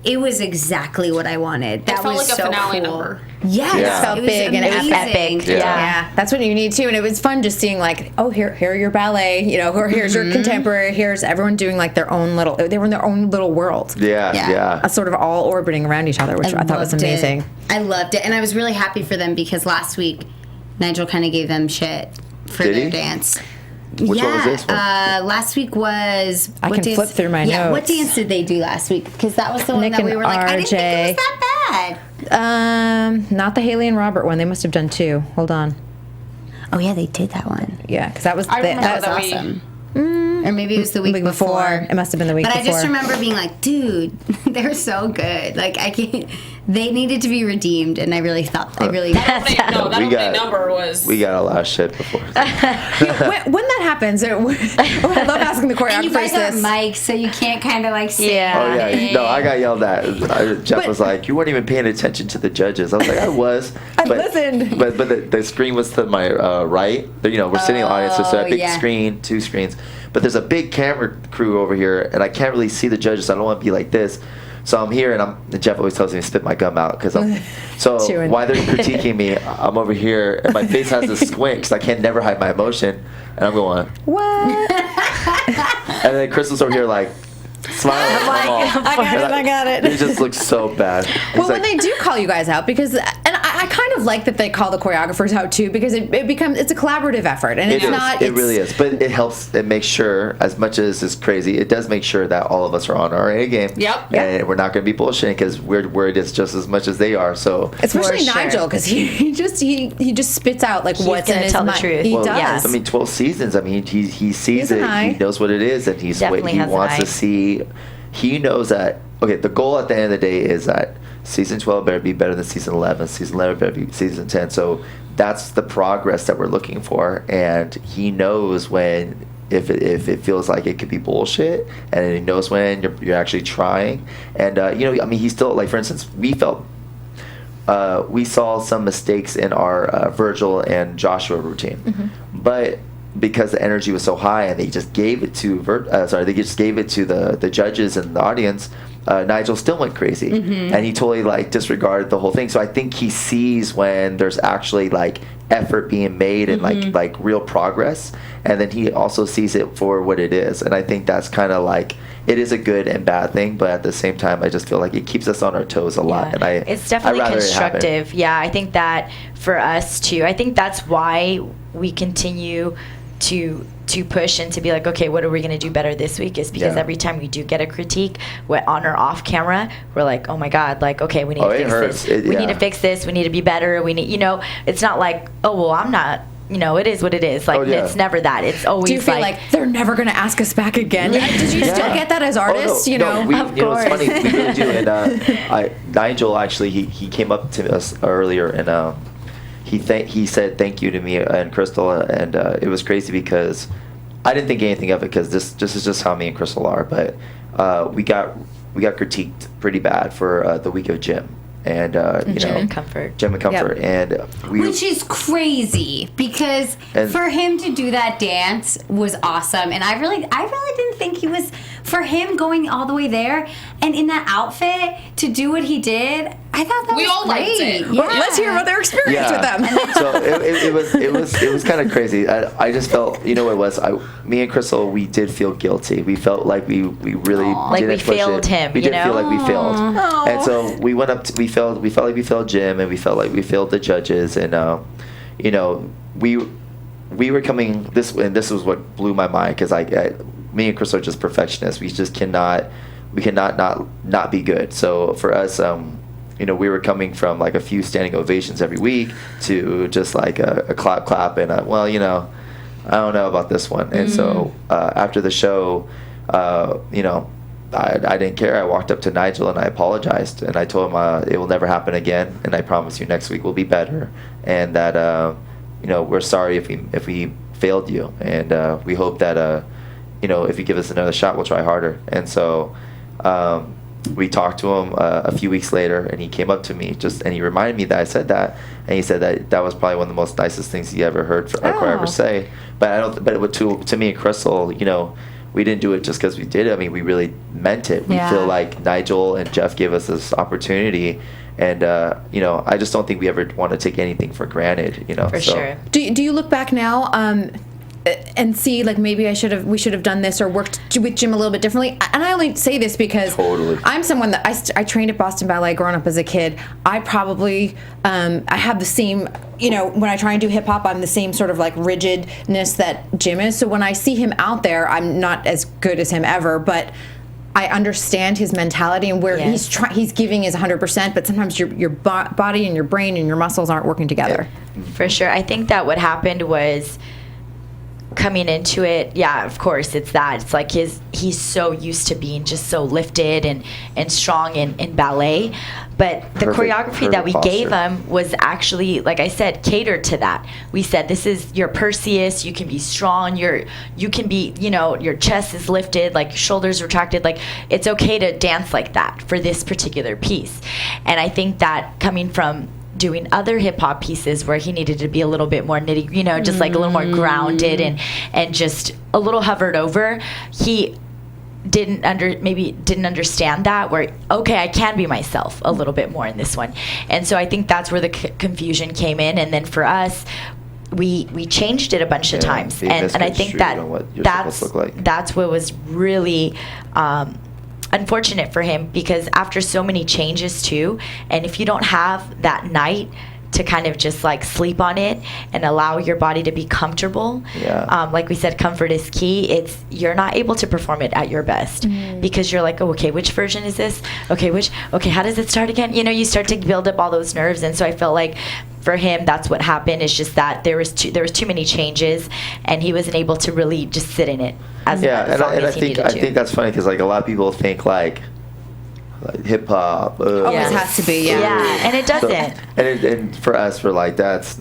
It was exactly what I wanted. That
felt
was
like a
so
finale
cool.
number.
Yes.
It felt big and epic. Yeah. That's what you need too. And it was fun just seeing like, oh, here are your ballet, you know, or here's your contemporary, here's everyone doing like their own little, they were in their own little world.
Yeah.
Sort of all orbiting around each other, which I thought was amazing.
I loved it. And I was really happy for them because last week, Nigel kind of gave them shit for their dance.
Which one was this one?
Last week was...
I can flip through my notes.
What dance did they do last week? Because that was the one
Nick
that we were like, I didn't think it was that bad.
Not the Haley and Robert one. They must have done 2. Hold on.
Oh, yeah, they did that one.
Yeah, because that was...
that was awesome. Or maybe it was the week before.
It must have been the week before.
But I just remember being like, dude, they're so good. Like, I can't... They needed to be redeemed, and I really thought...
That opening number was...
We got a lot of shit before.
When that happens, I love asking the choreographers
and you guys
this.
have mics, so you can't kind of like say...
Oh, yeah. No, I got yelled at. Jeff was like, you weren't even paying attention to the judges. I was like, I was.
I listened.
But the screen was to my right. You know, we're sitting in the audience, so it's a big screen, 2 screens. But there's a big camera crew over here, and I can't really see the judges, so I don't want to be like this. So I'm here, and Jeff always tells me to spit my gum out because I'm. So while they're critiquing me, I'm over here, and my face has a squint because I can never hide my emotion, and I'm going,
what?
And then Krystal's over here like smiling.
I got it.
It just looks so bad.
Well, when they do call you guys out, because and I kind of like that they call the choreographers out too, because it's a collaborative effort, and
it really is. But it helps. It makes sure, as much as it's crazy, it does make sure that all of us are on our A game.
Yep.
And we're not going to be bullshitting because we're worried it's just as much as they are. So
especially Nigel, because he just spits out like what's in his mind.
The truth.
He does.
Yes.
I mean, 12 seasons. I mean, he sees it. He knows what it is, and he wants to see. He knows that. Okay, the goal at the end of the day is that season 12 better be better than season 11. Season 11 better be season 10. So that's the progress that we're looking for, and he knows when if it feels like it could be bullshit, and he knows when you're actually trying. And you know, I mean, he still, like, for instance, we saw some mistakes in our Virgil and Joshua routine, but because the energy was so high and they just gave it to the judges and the audience, Nigel still went crazy, and he totally like disregarded the whole thing. So I think he sees when there's actually like effort being made and like real progress, and then he also sees it for what it is. And I think that's kind of like, it is a good and bad thing, but at the same time, I just feel like it keeps us on our toes a lot. And
it's definitely constructive. Yeah, I think that for us too. I think that's why we continue to push and to be like, okay, what are we going to do better this week, is because every time we do get a critique, on or off camera, we're like, oh my God, like, okay, we need to fix this. We need to fix this. We need to be better. We need, it's not like, oh, well, I'm not, it is what it is. Like, it's never that. It's always.
Do you feel like they're never going to ask us back again? Did you still get that as artists?
Of course. It's funny. We really do. And Nigel, actually, he came up to us earlier, and he said thank you to me and Krystal, and it was crazy because I didn't think anything of it, because this is just how me and Krystal are. But we got critiqued pretty bad for the week of gym. And
Gym and comfort,
yep. And
which is crazy, because for him to do that dance was awesome, and I really didn't think he was, for him going all the way there and in that outfit to do what he did. I thought that
we
was
all
great.
liked it.
Yeah. Well, let's hear about their experience with them.
So it was kind of crazy. I just felt, what it was. Me and Krystal, we did feel guilty. We felt like we really
like
didn't
we failed
push it.
him.
We did feel like we failed, and so we went up. We felt like we failed Jim, and we felt like we failed the judges, and we were coming this, and this was what blew my mind, because me and Krystal are just perfectionists. We just cannot not be good. So for us, we were coming from like a few standing ovations every week to just like a clap and I don't know about this one. And so after the show, I didn't care. I walked up to Nigel and I apologized, and I told him it will never happen again, and I promise you next week will be better, and that we're sorry if we failed you, and we hope that if you give us another shot, we'll try harder. And so we talked to him a few weeks later, and he came up to me and he reminded me that I said that, and he said that was probably one of the most nicest things he ever heard a choir ever say. But to me and Krystal, we didn't do it just because we did it. I mean, we really meant it. We feel like Nigel and Jeff gave us this opportunity, and I just don't think we ever want to take anything for granted.
For sure.
Do you look back now and see, like, maybe we should have done this or worked with Jim a little bit differently? And I only say this because I'm someone that I trained at Boston Ballet growing up as a kid. I probably I have the same, when I try and do hip hop, I'm the same sort of like rigidness that Jim is. So when I see him out there, I'm not as good as him ever, but I understand his mentality and where he's giving his 100%, but sometimes your body and your brain and your muscles aren't working together.
For sure. I think that what happened was, coming into it, of course, it's that. It's like he's so used to being just so lifted and strong in ballet. But the choreography that we gave him was actually, like I said, catered to that. We said, this is your Perseus, you can be strong, you can be, your chest is lifted, like shoulders retracted, like it's okay to dance like that for this particular piece. And I think that coming from doing other hip hop pieces where he needed to be a little bit more nitty, just like a little more grounded and just a little hovered over, he didn't understand that, where okay, I can be myself a little bit more in this one. And so I think that's where the confusion came in. And then for us, we changed it a bunch of times, and I think that's what was really unfortunate for him, because after so many changes too, and if you don't have that night to kind of just like sleep on it and allow your body to be comfortable, like we said, comfort is key. You're not able to perform it at your best because you're like, oh, okay, which version is this? Okay, how does it start again? You start to build up all those nerves. And so I felt like for him, that's what happened. It's just that there was too many changes, and he wasn't able to really just sit in it as long as he needed to.
I think that's funny because like a lot of people think like hip hop
always has to be,
and it doesn't.
So, and for us, we're like, that's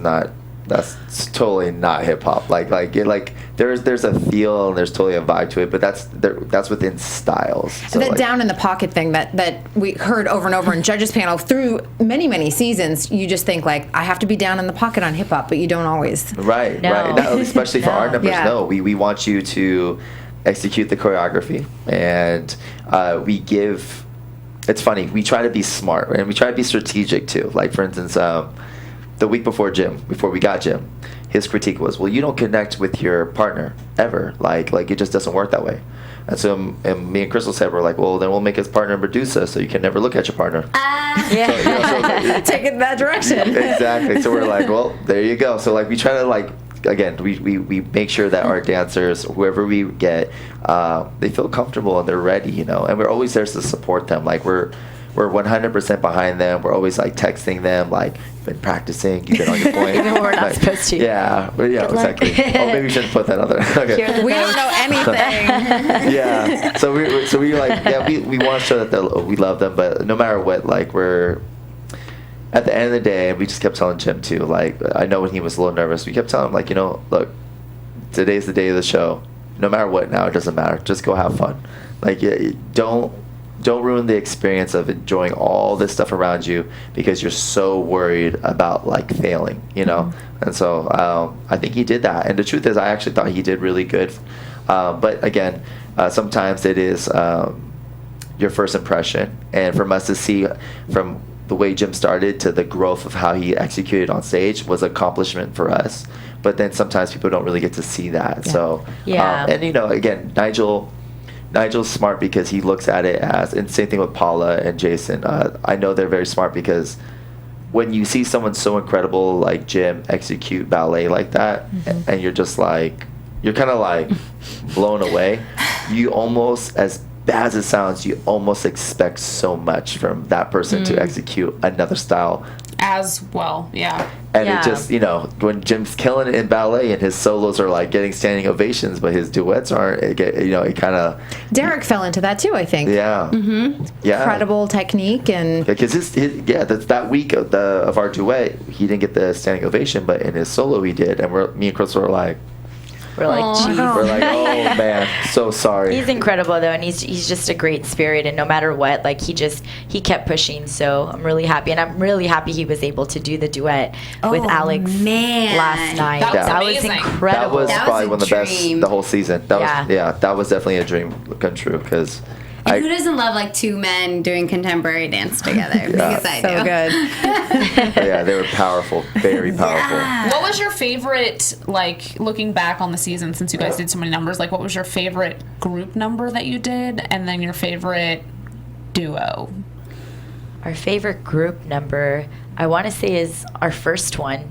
totally not hip hop. Like there's a feel and there's totally a vibe to it, but that's within styles. So
that down in the pocket thing that we heard over and over in judges panel through many seasons, you just think like, I have to be down in the pocket on hip hop, but you don't always.
Right. No, especially for our numbers. No, we want you to execute the choreography, and we give. It's funny. We try to be smart, and we try to be strategic too. Like for instance, the week before we got Jim, his critique was, "Well, you don't connect with your partner ever. Like it just doesn't work that way." And so, and me and Krystal said, "We're like, well, then we'll make his partner Medusa, so you can never look at your partner."
Take it that direction.
Exactly. So we're like, well, there you go. So like we try to again, we make sure that our dancers, whoever we get, they feel comfortable and they're ready, and we're always there to support them. Like we're 100% behind them. We're always like texting them, like, you've been practicing, you've been on your point.
Even when we're not supposed to.
Yeah, exactly. Oh, maybe we shouldn't put that on there. Okay.
We don't know anything.
Yeah. So we like, we want to show that we love them, but no matter what, like we're. At the end of the day, we just kept telling Jim too, like, I know when he was a little nervous, we kept telling him, like, look, today's the day of the show. No matter what now, it doesn't matter. Just go have fun. Like, don't ruin the experience of enjoying all this stuff around you because you're so worried about, like, failing, And so I think he did that. And the truth is, I actually thought he did really good. But, again, sometimes it is your first impression. And from us to see from the way Jim started to the growth of how he executed on stage was an accomplishment for us. But then sometimes people don't really get to see that. Yeah. So, and again, Nigel's smart because he looks at it as, and same thing with Paula and Jason. I know they're very smart because when you see someone so incredible like Jim execute ballet like that, and you're just like, you're kind of like blown away. You almost, as bad as it sounds, you almost expect so much from that person to execute another style
as well. Yeah.
And it just, when Jim's killing it in ballet and his solos are like getting standing ovations, but his duets aren't, it kind of...
Derek fell into that too, I think.
Yeah. Yeah.
Incredible technique and...
Because that week of our duet, he didn't get the standing ovation, but in his solo he did. And me and Krystal were like...
We're like, geez.
We're like, oh man, so sorry.
He's incredible though, and he's just a great spirit, and no matter what, like he kept pushing. So I'm really happy, and I'm really happy he was able to do the duet with Alex last night.
That
was incredible.
That was probably one of the best the whole season. That was definitely a dream come true because.
And who doesn't love like two men doing contemporary dance together? Because I do.
So good.
Yeah, they were powerful, very powerful.
Yeah. What was your favorite, like looking back on the season, since you guys did so many numbers? Like, what was your favorite group number that you did, and then your favorite duo?
Our favorite group number, I want to say, is our first one.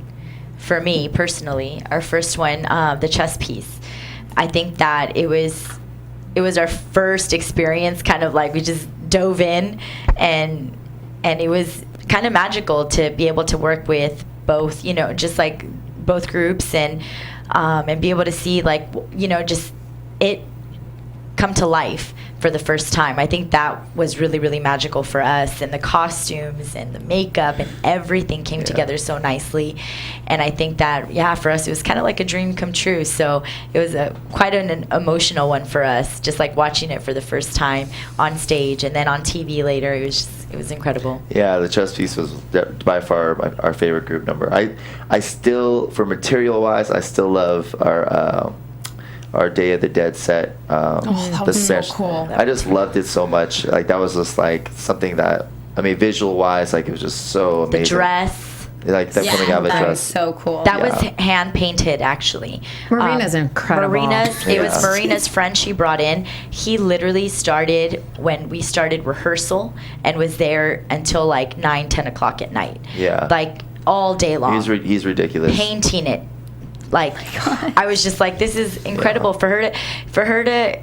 For me personally, our first one, the chess piece. I think that it was our first experience, kind of like we just dove in, and it was kind of magical to be able to work with both, just like both groups and be able to see like, just it come to life for the first time. I think that was really, really magical for us, and the costumes and the makeup and everything came together so nicely. And I think that, for us, it was kind of like a dream come true. So it was quite an emotional one for us, just like watching it for the first time on stage and then on TV later. It was incredible. Yeah,
the chess piece was by far our favorite group number. I still, for material wise, I still love our Day of the Dead set.
That was so cool.
I just loved it so much. Like that was just like something that, visual wise, like it was just so amazing.
The dress.
Like that coming out of a dress.
That was so cool.
That was hand painted, actually.
Marina's incredible.
It was Marina's friend she brought in. He literally started when we started rehearsal and was there until like 9, 10 o'clock at night.
Yeah.
Like all day long.
He's ridiculous.
Painting it. Like, I was just like, this is incredible for her to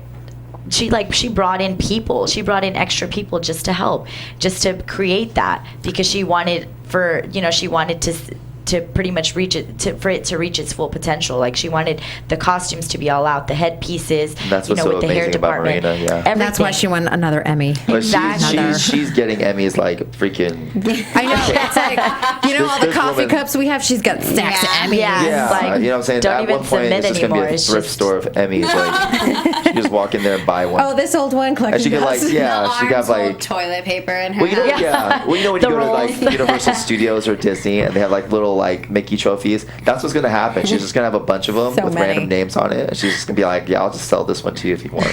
she brought in people. She brought in extra people just to help, just to create that, because she wanted to pretty much for it to reach its full potential. Like she wanted the costumes to be all out, the headpieces,
that's what's so
with the hair department.
About Marina,
And that's why she won another Emmy.
Exactly.
She's getting Emmys like freaking.
I know. It's like, all the coffee cups we have, she's got stacks of Emmys.
Yeah.
Like, you know what I'm saying?
Don't
At one point, it's just going to be a thrift store of Emmys. Like, you just walk in there and buy one.
Oh, this old one collection.
And she could she got like
toilet paper in her.
When you go to like Universal Studios or Disney, and they have like little like Mickey trophies. That's what's gonna happen. She's just gonna have a bunch of them with random names on it. And she's just gonna be like, I'll just sell this one to you if you want.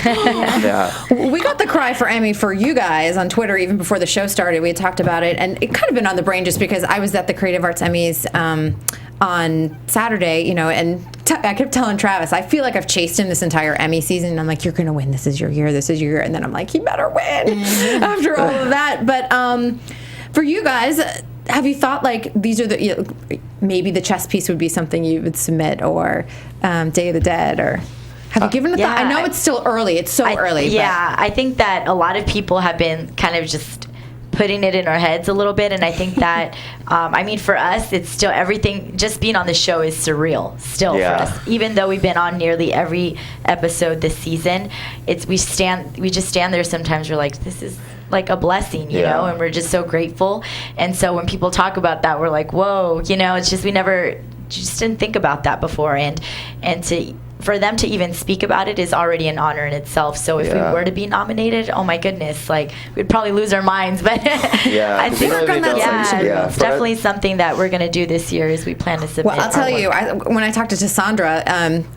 We got the cry for Emmy for you guys on Twitter even before the show started. We had talked about it, and it kind of been on the brain just because I was at the Creative Arts Emmys on Saturday, and I kept telling Travis, I feel like I've chased him this entire Emmy season. And I'm like, you're going to win. This is your year. This is your year. And then I'm like, you better win after all of that. But for you guys, have you thought like these are maybe the chess piece would be something you would submit, or Day of the Dead, or have you given it thought? I know it's still early. It's so early.
Yeah, I think that a lot of people have been kind of just putting it in our heads a little bit, and I think that for us, it's still everything. Just being on the show is surreal still for us, even though we've been on nearly every episode this season. We just stand there sometimes. We're like, this is like a blessing, you know, and we're just so grateful. And so when people talk about that, we're like, whoa, it's just we never just didn't think about that before, and for them to even speak about it is already an honor in itself. So if we were to be nominated, oh my goodness, like we'd probably lose our minds. But I think it's definitely something that we're going to do this year as we plan to submit.
Well, I'll tell you, when I talked to Sandra,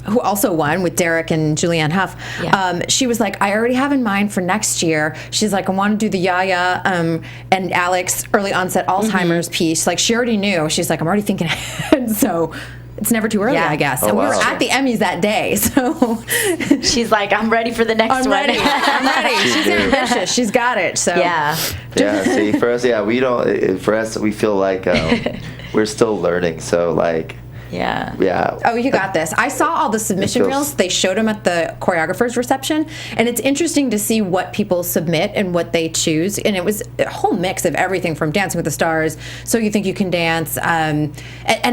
who also won with Derek and Julianne Hough, she was like, I already have in mind for next year. She's like, I want to do the Yaya and Alex early onset Alzheimer's piece. Like she already knew. She's like, I'm already thinking ahead. So it's never too early, I guess. And we were at the Emmys that day, so
she's like, I'm ready for the next one.
I'm ready. She's ambitious. She's got it. So
see, for us, we don't. For us, we feel like we're still learning. So like, Yeah.
Oh, you got this. I saw all the submission reels. They showed them at the choreographer's reception, and it's interesting to see what people submit and what they choose. And it was a whole mix of everything from Dancing with the Stars, So You Think You Can Dance, and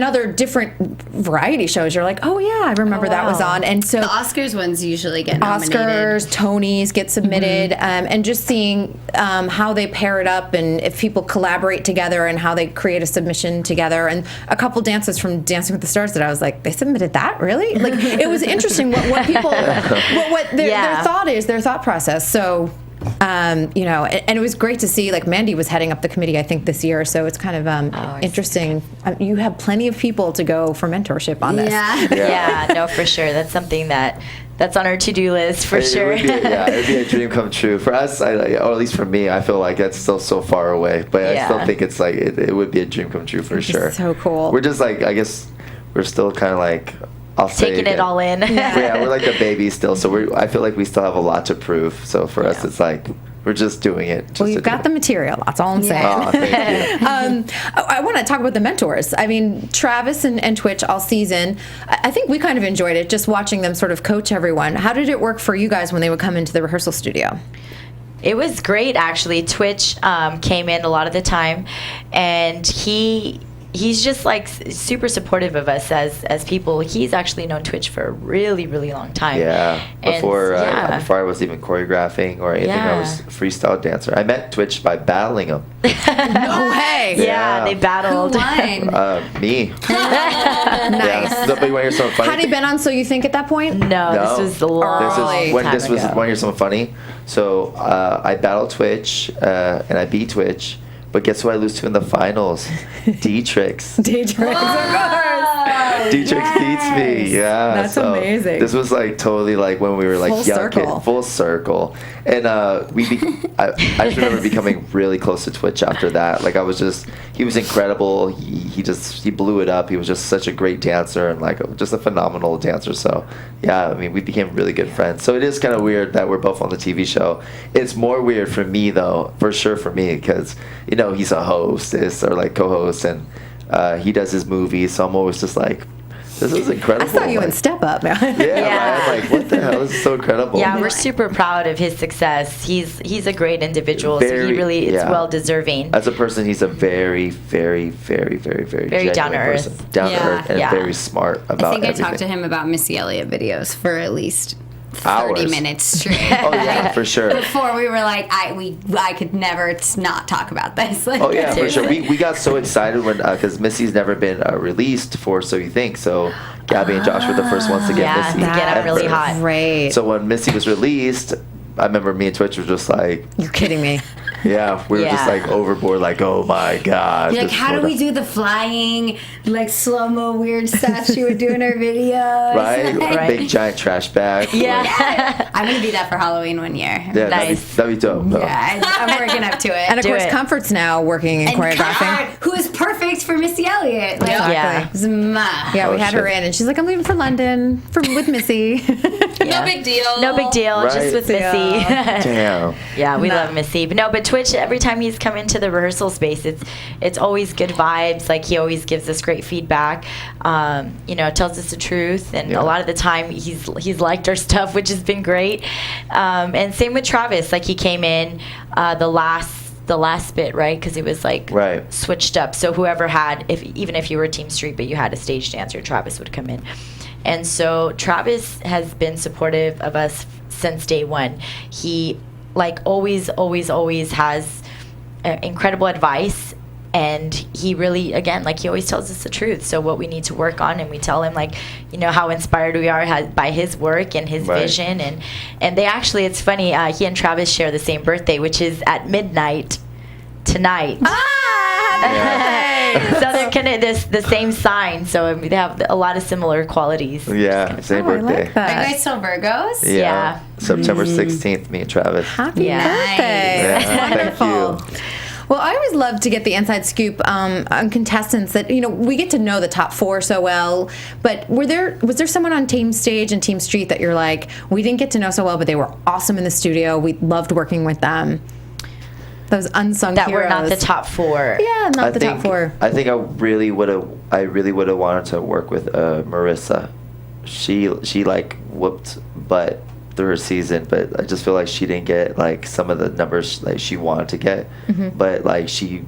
other different variety shows. You're like, oh yeah, I remember that was on. And so
the Oscars ones usually get nominated.
Oscars, Tonys get submitted, and just seeing how they pair it up and if people collaborate together and how they create a submission together. And a couple dances from Dancing with the Stars that I was like, they submitted that? Really? Like, it was interesting what people, what their thought is, their thought process. So, and it was great to see, like, Mandy was heading up the committee, I think, this year. So it's kind of interesting. You have plenty of people to go for mentorship on this.
Yeah, no, for sure. That's something that's on our to-do list for sure.
It would be a dream come true for us, or at least for me. I feel like that's still so far away, but I still think it's like it would be a dream come true for sure.
So cool.
We're just like, I guess we're still kind of like, I'll say
taking it all in.
Yeah, we're like the baby still, so I feel like we still have a lot to prove. So for us, it's like we're just doing it.
Well, you've got the material. That's all I'm saying.
Oh, thank you.
I want to talk about the mentors. I mean, Travis and Twitch all season, I think we kind of enjoyed it, just watching them sort of coach everyone. How did it work for you guys when they would come into the rehearsal studio?
It was great, actually. Twitch came in a lot of the time, and he's just like super supportive of us as people. He's actually known Twitch for a really, really long time.
Yeah. Before I was even choreographing or anything, I was a freestyle dancer. I met Twitch by battling him.
No way.
Yeah, they battled.
Who won?
Me.
Nice.
Yeah. No, but you want to hear something funny?
Had he been on So You Think at that point?
No, this was the long time
Want to
ago.
hear something funny? So I battled Twitch and I beat Twitch. But guess who I lose to in the finals? D-Trix.
D-Trix, of course.
D-Trix beats me. Yeah.
That's amazing.
This was like totally like when we were like
Full
young
circle.
kids. Full circle. And I just remember becoming really close to Twitch after that. Like he was incredible. He blew it up. He was just such a great dancer and like just a phenomenal dancer. So yeah, I mean, we became really good friends. So it is kind of weird that we're both on the TV show. It's more weird for me though, for sure for me, because he's a hostess or like co-host, and he does his movies. So I'm always just like, this is incredible.
I saw you in Step Up, man.
Yeah. I'm like, what the hell? This is so incredible.
Yeah, we're super proud of his success. He's a great individual, so he really is well deserving.
As a person, he's a very, very, very, very, very
down to earth
person. Down to earth and very smart about
I think
everything.
I talked to him about Missy Elliott videos for at least 30
Hours.
minutes straight.
Oh yeah, for sure.
Before we were like, I could never not talk about this. Like,
Oh yeah, for sure. We got so excited when because Missy's never been released for So You Think. So Gabby and Josh were the first ones to get Missy.
to get him really hot.
Great.
So when Missy was released, I remember me and Twitch were just like,
You're kidding me.
yeah, we were just like overboard, like, oh my god.
You're like, how do we do the flying, like slow-mo weird stuff she would do in her videos?
Right?
Like,
Big giant trash bag.
Yeah.
I'm gonna be that for Halloween one year.
Yeah,
Nice.
that'd be dope. though.
Yeah, I'm working up to it.
And of
Do
course,
it.
Comfort's now working in
And
choreographing.
who is perfect for Missy Elliott. Like,
Yeah.
Zma.
Yeah, we had her
shit.
in, and she's like, I'm leaving for London with Missy.
No big deal.
No big deal,
Right.
just with Missy.
Damn.
Yeah, we love Missy. But Twitch, every time he's come into the rehearsal space, it's always good vibes. Like, he always gives us great feedback. Tells us the truth, and a lot of the time he's liked our stuff, which has been great. And same with Travis. Like, he came in the last bit, right? Because it was like switched up. So whoever had, even if you were Team Street, but you had a stage dancer, Travis would come in. And so Travis has been supportive of us since day one. He always has incredible advice, and he really, again, he always tells us the truth. So what we need to work on, and we tell him how inspired we are by his work and his vision, and they actually, it's funny, he and Travis share the same birthday, which is at midnight tonight. So they're kind of the same sign, so they have a lot a qualities.
Yeah, same birthday.
I like that.
Are you guys still Virgos?
Yeah.
September 16th, me and Travis.
Happy
Yeah.
birthday.
Yeah,
That's wonderful.
thank you.
Well, I always love to get the inside scoop on contestants that, we get to know the top four so well, but was there someone on Team Stage and Team Street that you're like, we didn't get to know so well, but they were awesome in the studio, we loved working with them? Those unsung
that
heroes.
were not the top 4.
Yeah, not the top 4.
I think I really would have wanted to work with Marissa. She like whooped butt through her season, but I just feel like she didn't get like some of the numbers like she wanted to get. But like she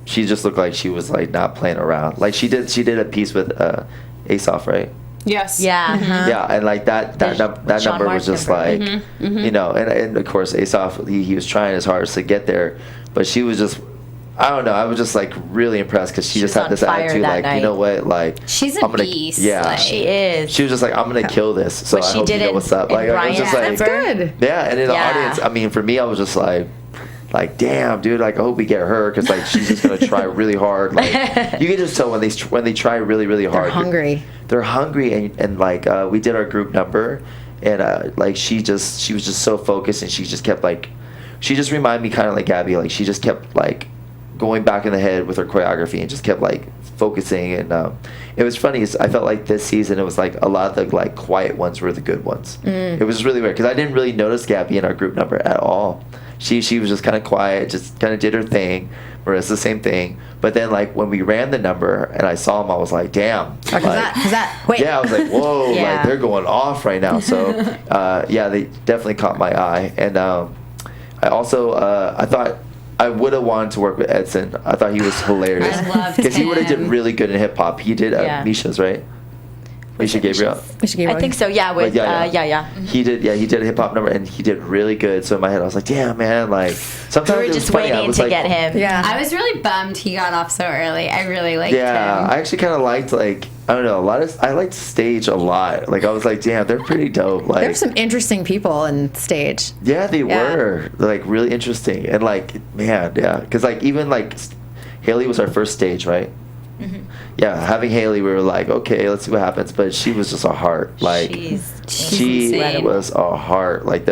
just looked like she was like not playing around. Like she did a piece with Asoff, right?
Yes.
Yeah.
Yeah, and like that number was just like, you know, and of course Asoff, he was trying his hardest to get there, but she was just, I don't know, I was just like really impressed because she just had this attitude like,
night.
you know what, like
She's a beast.
Yeah,
like,
she is.
She was just like, I'm gonna kill this. So I hope you know what's up. Like I was just like,
That's good.
yeah, and in the audience, I mean, for me, I was just like, damn, dude, like I hope we get her because like she's just gonna try really hard. Like you can just tell when they try really really hard.
They're hungry.
and like we did our group number, and like she was just so focused, and she just kept like, she just reminded me kind of like Gabby. Like she just kept like going back in the head with her choreography and just kept like focusing. And it was funny. I felt like this season it was like a lot of the like quiet ones were the good ones. It was really weird because I didn't really notice Gabby in our group number at all. She was just kind of quiet, just kind of did her thing. Marissa, the same thing. But then, like, when we ran the number and I saw them, I was like, damn.
Like, wait.
Yeah, I was like, whoa,
Yeah.
like, they're going off right now. So, yeah, they definitely caught my eye. And I also, I thought I would have wanted to work with Edson. I thought he was hilarious.
I loved
because he would have did
him.
really good in hip-hop. He did Misha's, right? Misha Gabriel.
I think so. Yeah, with yeah.
He did a hip hop number and he did really good. So in my head, I was like, damn, man, like sometimes
We were
it was
just
funny. I
waiting
was
to
like,
get him.
Yeah.
I was really bummed he got off so early. I really liked
Yeah,
him.
I actually kind of liked like I don't know I liked stage a lot. Like I was like, damn, they're pretty dope. Like
There's some interesting people in stage.
yeah, they were like really interesting and like man, yeah, because like even like Haley was our first stage, right? Yeah, having Haley, we were like, okay, let's see what happens. But she was just a heart. Like she
insane.
was a heart. Like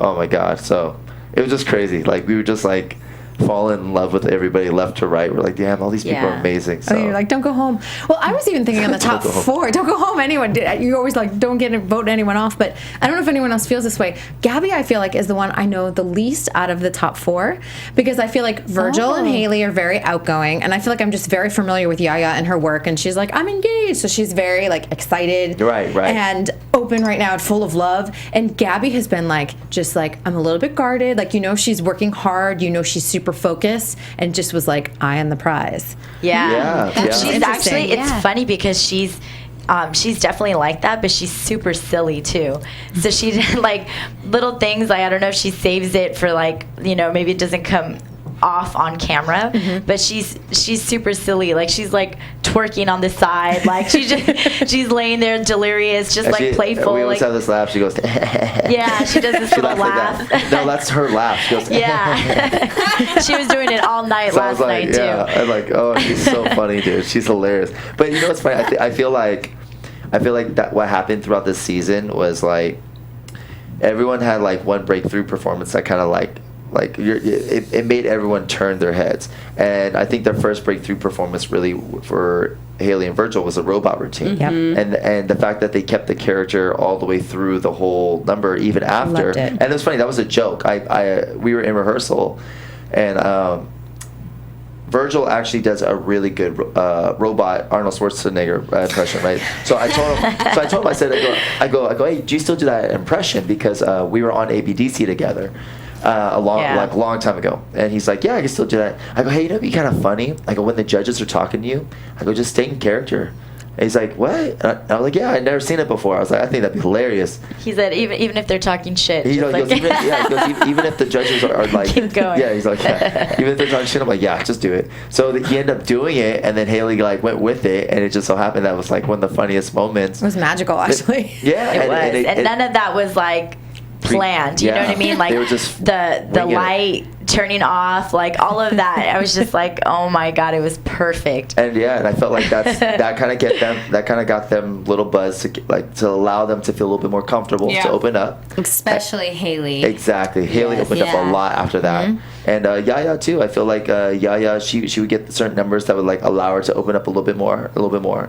oh my god. So it was just crazy. Like we were just like falling in love with everybody left to right. We're like, damn, all these people are amazing. So
you're like, don't go home. Well, I was even thinking on the top
Don't go home.
4. Don't go home. Anyone? You always like don't vote anyone off. But I don't know if anyone else feels this way. Gabby, I feel like is the one I know the least out of the top 4 because I feel like Virgil and Haley are very outgoing, and I feel like I'm just very familiar with Yaya and her work, and she's like, I'm engaged, so she's very like excited,
Right.
and open right now and full of love. And Gabby has been like, just like I'm a little bit guarded, like she's working hard, she's super focused, and just was like eye on the prize.
Yeah.
She's actually, it's
Yeah.
funny because she's definitely like that, but she's super silly too. So she did like little things, like I don't know if she saves it for like, maybe it doesn't come off on camera, but she's super silly. Like she's like twerking on the side, like she's laying there delirious, just like playful.
We always
like,
have this laugh. She goes,
yeah, she does this
she
little
laughs
laugh.
like that. No, that's her laugh. She goes,
Yeah. She was doing it all night
So I
last
was like,
night too.
I'm like, oh, she's so funny, dude. She's hilarious. But you know what's funny? I feel like that what happened throughout this season was like everyone had like one breakthrough performance that kind of like it made everyone turn their heads. And I think their first breakthrough performance really for Haley and Virgil was a robot routine.
Yep.
And the fact that they kept the character all the way through the whole number, even after.
Loved it.
And it was funny. That was a joke. We were in rehearsal, and Virgil actually does a really good robot Arnold Schwarzenegger impression, right? So I told him, I said, I go, hey, do you still do that impression? Because we were on ABDC together a long time ago. And he's like, yeah, I can still do that. I go, hey, it'd be kind of funny. I go, when the judges are talking to you, I go, just stay in character. And he's like, what? And I was like, yeah, I'd never seen it before. I was like, I think that'd be hilarious.
He said, even if they're talking shit.
He goes, even if the judges are like,
keep going.
Yeah, he's like, yeah. Even if they're talking shit, I'm like, yeah, just do it. So he ended up doing it, and then Haley like went with it, and it just so happened that was like one of the funniest moments.
It was magical, actually.
Yeah,
It was. And none of that was like planned. You know what I mean? Like
they were just
the light turning off, like all of that. I was just like, oh my god, it was perfect.
And I felt like that kind of got them little buzz to allow them to feel a little bit more comfortable to open up.
Especially Haley.
Exactly. Haley opened up a lot after that. And Yaya too. I feel like Yaya, she would get certain numbers that would like allow her to open up a little bit more,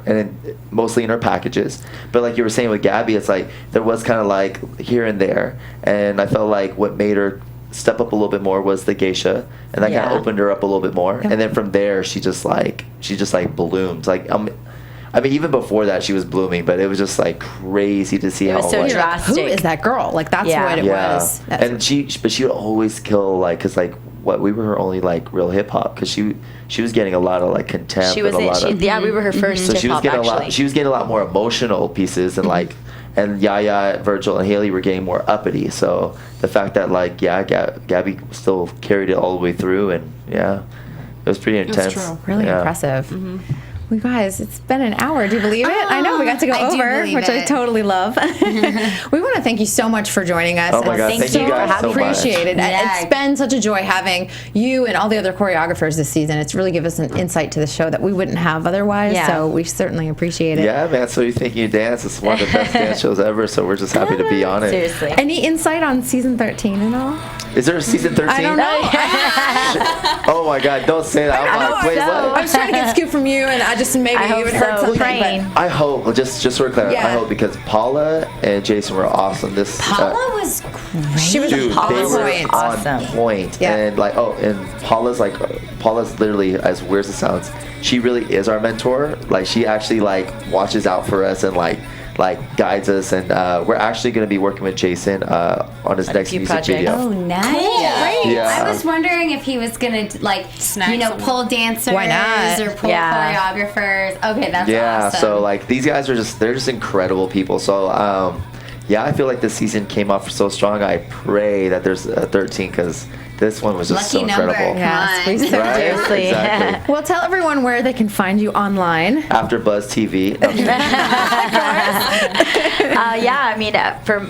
and then mostly in her packages. But like you were saying with Gabby, it's like there was kind of like here and there, and I felt like what made her step up a little bit more was the geisha, and that kind of opened her up a little bit more. And then from there, she just like bloomed. Like I mean, even before that, she was blooming, but it was just like crazy to see
It
how
was so
like,
drastic.
Who is that girl? Like that's what it was.
And she would always kill like, cause like what we were her only like real hip hop, cause she was getting a lot of like contempt.
She was
and a lot of,
we were her first
so she was
hip-hop,
getting
actually.
she was getting a lot more emotional pieces, and like, and Yaya, Virgil, and Haley were getting more uppity. So the fact that like Gabby still carried it all the way through, and it was pretty intense.
It's true.
Really impressive. Well, guys, it's been an hour. Do you believe it? I know we got to go over, which I totally love. We want to thank you so much for joining us.
Oh my God, thank you guys so much.
Appreciate it.
Yeah.
It's been such a joy having you and all the other choreographers this season. It's really given us an insight to the show that we wouldn't have otherwise.
Yeah.
So we certainly appreciate it.
Yeah, man. So you think you dance? It's one of the best dance shows ever. So we're just happy to be on it.
Seriously.
Any insight on season 13 and all?
Is there a season 13?
I don't know.
Oh my God! Don't say that. I'm like, wait,
I
what?
was trying to get a scoop from you, and I just maybe
I
you
hope
would heard
so.
something.
Praying.
But
I hope, just so we're clear,
Yeah.
I hope, because Paula and Jason were awesome.
Paula was great.
she was
Dude,
a Paula
they were
point.
on point.
Yeah.
And like, and Paula's literally, as weird as it sounds, she really is our mentor. Like, she actually like watches out for us and like guides us. And we're actually going to be working with Jason on his next
few
music
projects.
video.
Oh, nice.
Yeah.
I was wondering if he was gonna like,
Snag someone.
pull dancers
Why not?
or pull
Yeah.
choreographers. Okay, that's
Yeah,
awesome.
so like these guys are they're just incredible people. So I feel like this season came off so strong. I pray that there's a 13, because this one was just
Lucky
so
number.
incredible.
Yes, we certainly
Right?
do.
Seriously.
Exactly.
Well, tell everyone where they can find you online.
AfterBuzz TV. No, I'm kidding.
I mean, for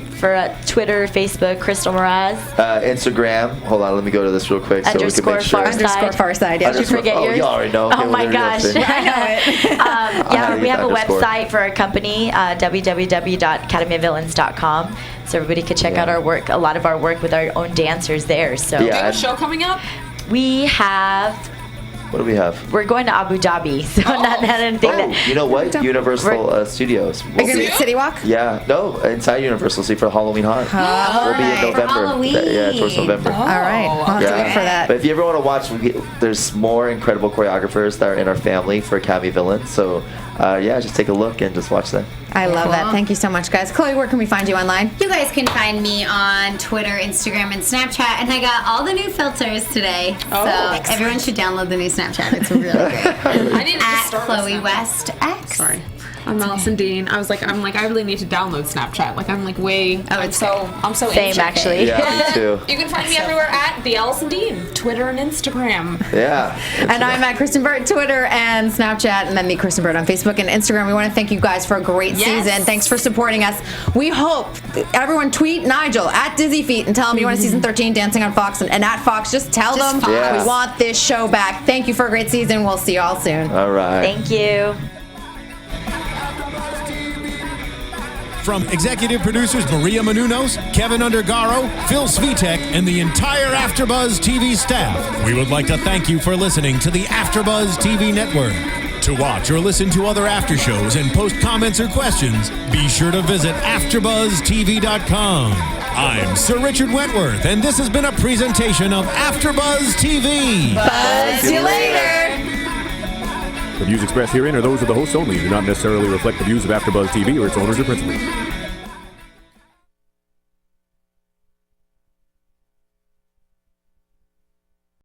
Twitter, Facebook, Krystal Meraz.
Instagram. Hold on, let me go to this real quick so we can
Underscore
make sure.
Pharside.
Pharside. Yeah,
Did you forget yours?
You already know.
Oh my gosh.
I
know it.
We have a
Underscore.
website for our company, www.academyofvillains.com. So everybody could check out our work, a lot of our work with our own dancers there. So
Yeah.
Do you have a show coming up?
we have,
What do we have?
we're going to Abu Dhabi. So not anything
Oh,
that.
you know what? Universal Studios.
Are you going to be at City Walk?
Yeah, no, inside Universal. See, for Halloween Haunt. We'll be in
right.
November.
Halloween.
Yeah, towards November.
All right. We'll have to look for that.
But if you ever want to watch, there's more incredible choreographers that are in our family for Academy Villains. So, just take a look and just watch them.
I love that. Thank you so much, guys. Chloe, where can we find you online?
You guys can find me on Twitter, Instagram, and Snapchat, and I got all the new filters today. So everyone should download the new Snapchat. It's really great.
I need to
At
start
Chloe
with
West X.
Sorry. I'm Alison Dean. I'm like, I really need to download Snapchat. Like, I'm like way. I'm so
Same,
anxious.
actually.
Yeah, me too.
You can find me everywhere at the Alison Dean, Twitter and Instagram.
Yeah.
And I'm at Kristyn Burtt, Twitter and Snapchat, and then me, Kristyn Burtt, on Facebook and Instagram. We want to thank you guys for a great season. Thanks for supporting us. We hope everyone tweet Nigel at Dizzy Feet and tell him you want a season 13 Dancing on Fox, and at Fox, just tell them
Fox.
we want this show back. Thank you for a great season. We'll see you all soon.
All right.
Thank you.
From executive producers Maria Menounos, Kevin Undergaro, Phil Svitek, and the entire AfterBuzz TV staff, we would like to thank you for listening to the AfterBuzz TV network. To watch or listen to other after shows and post comments or questions, be sure to visit AfterBuzzTV.com. I'm Sir Richard Wentworth, and this has been a presentation of AfterBuzz TV.
Buzz you later.
The views expressed herein are those of the hosts only and do not necessarily reflect the views of AfterBuzz TV or its owners or principals.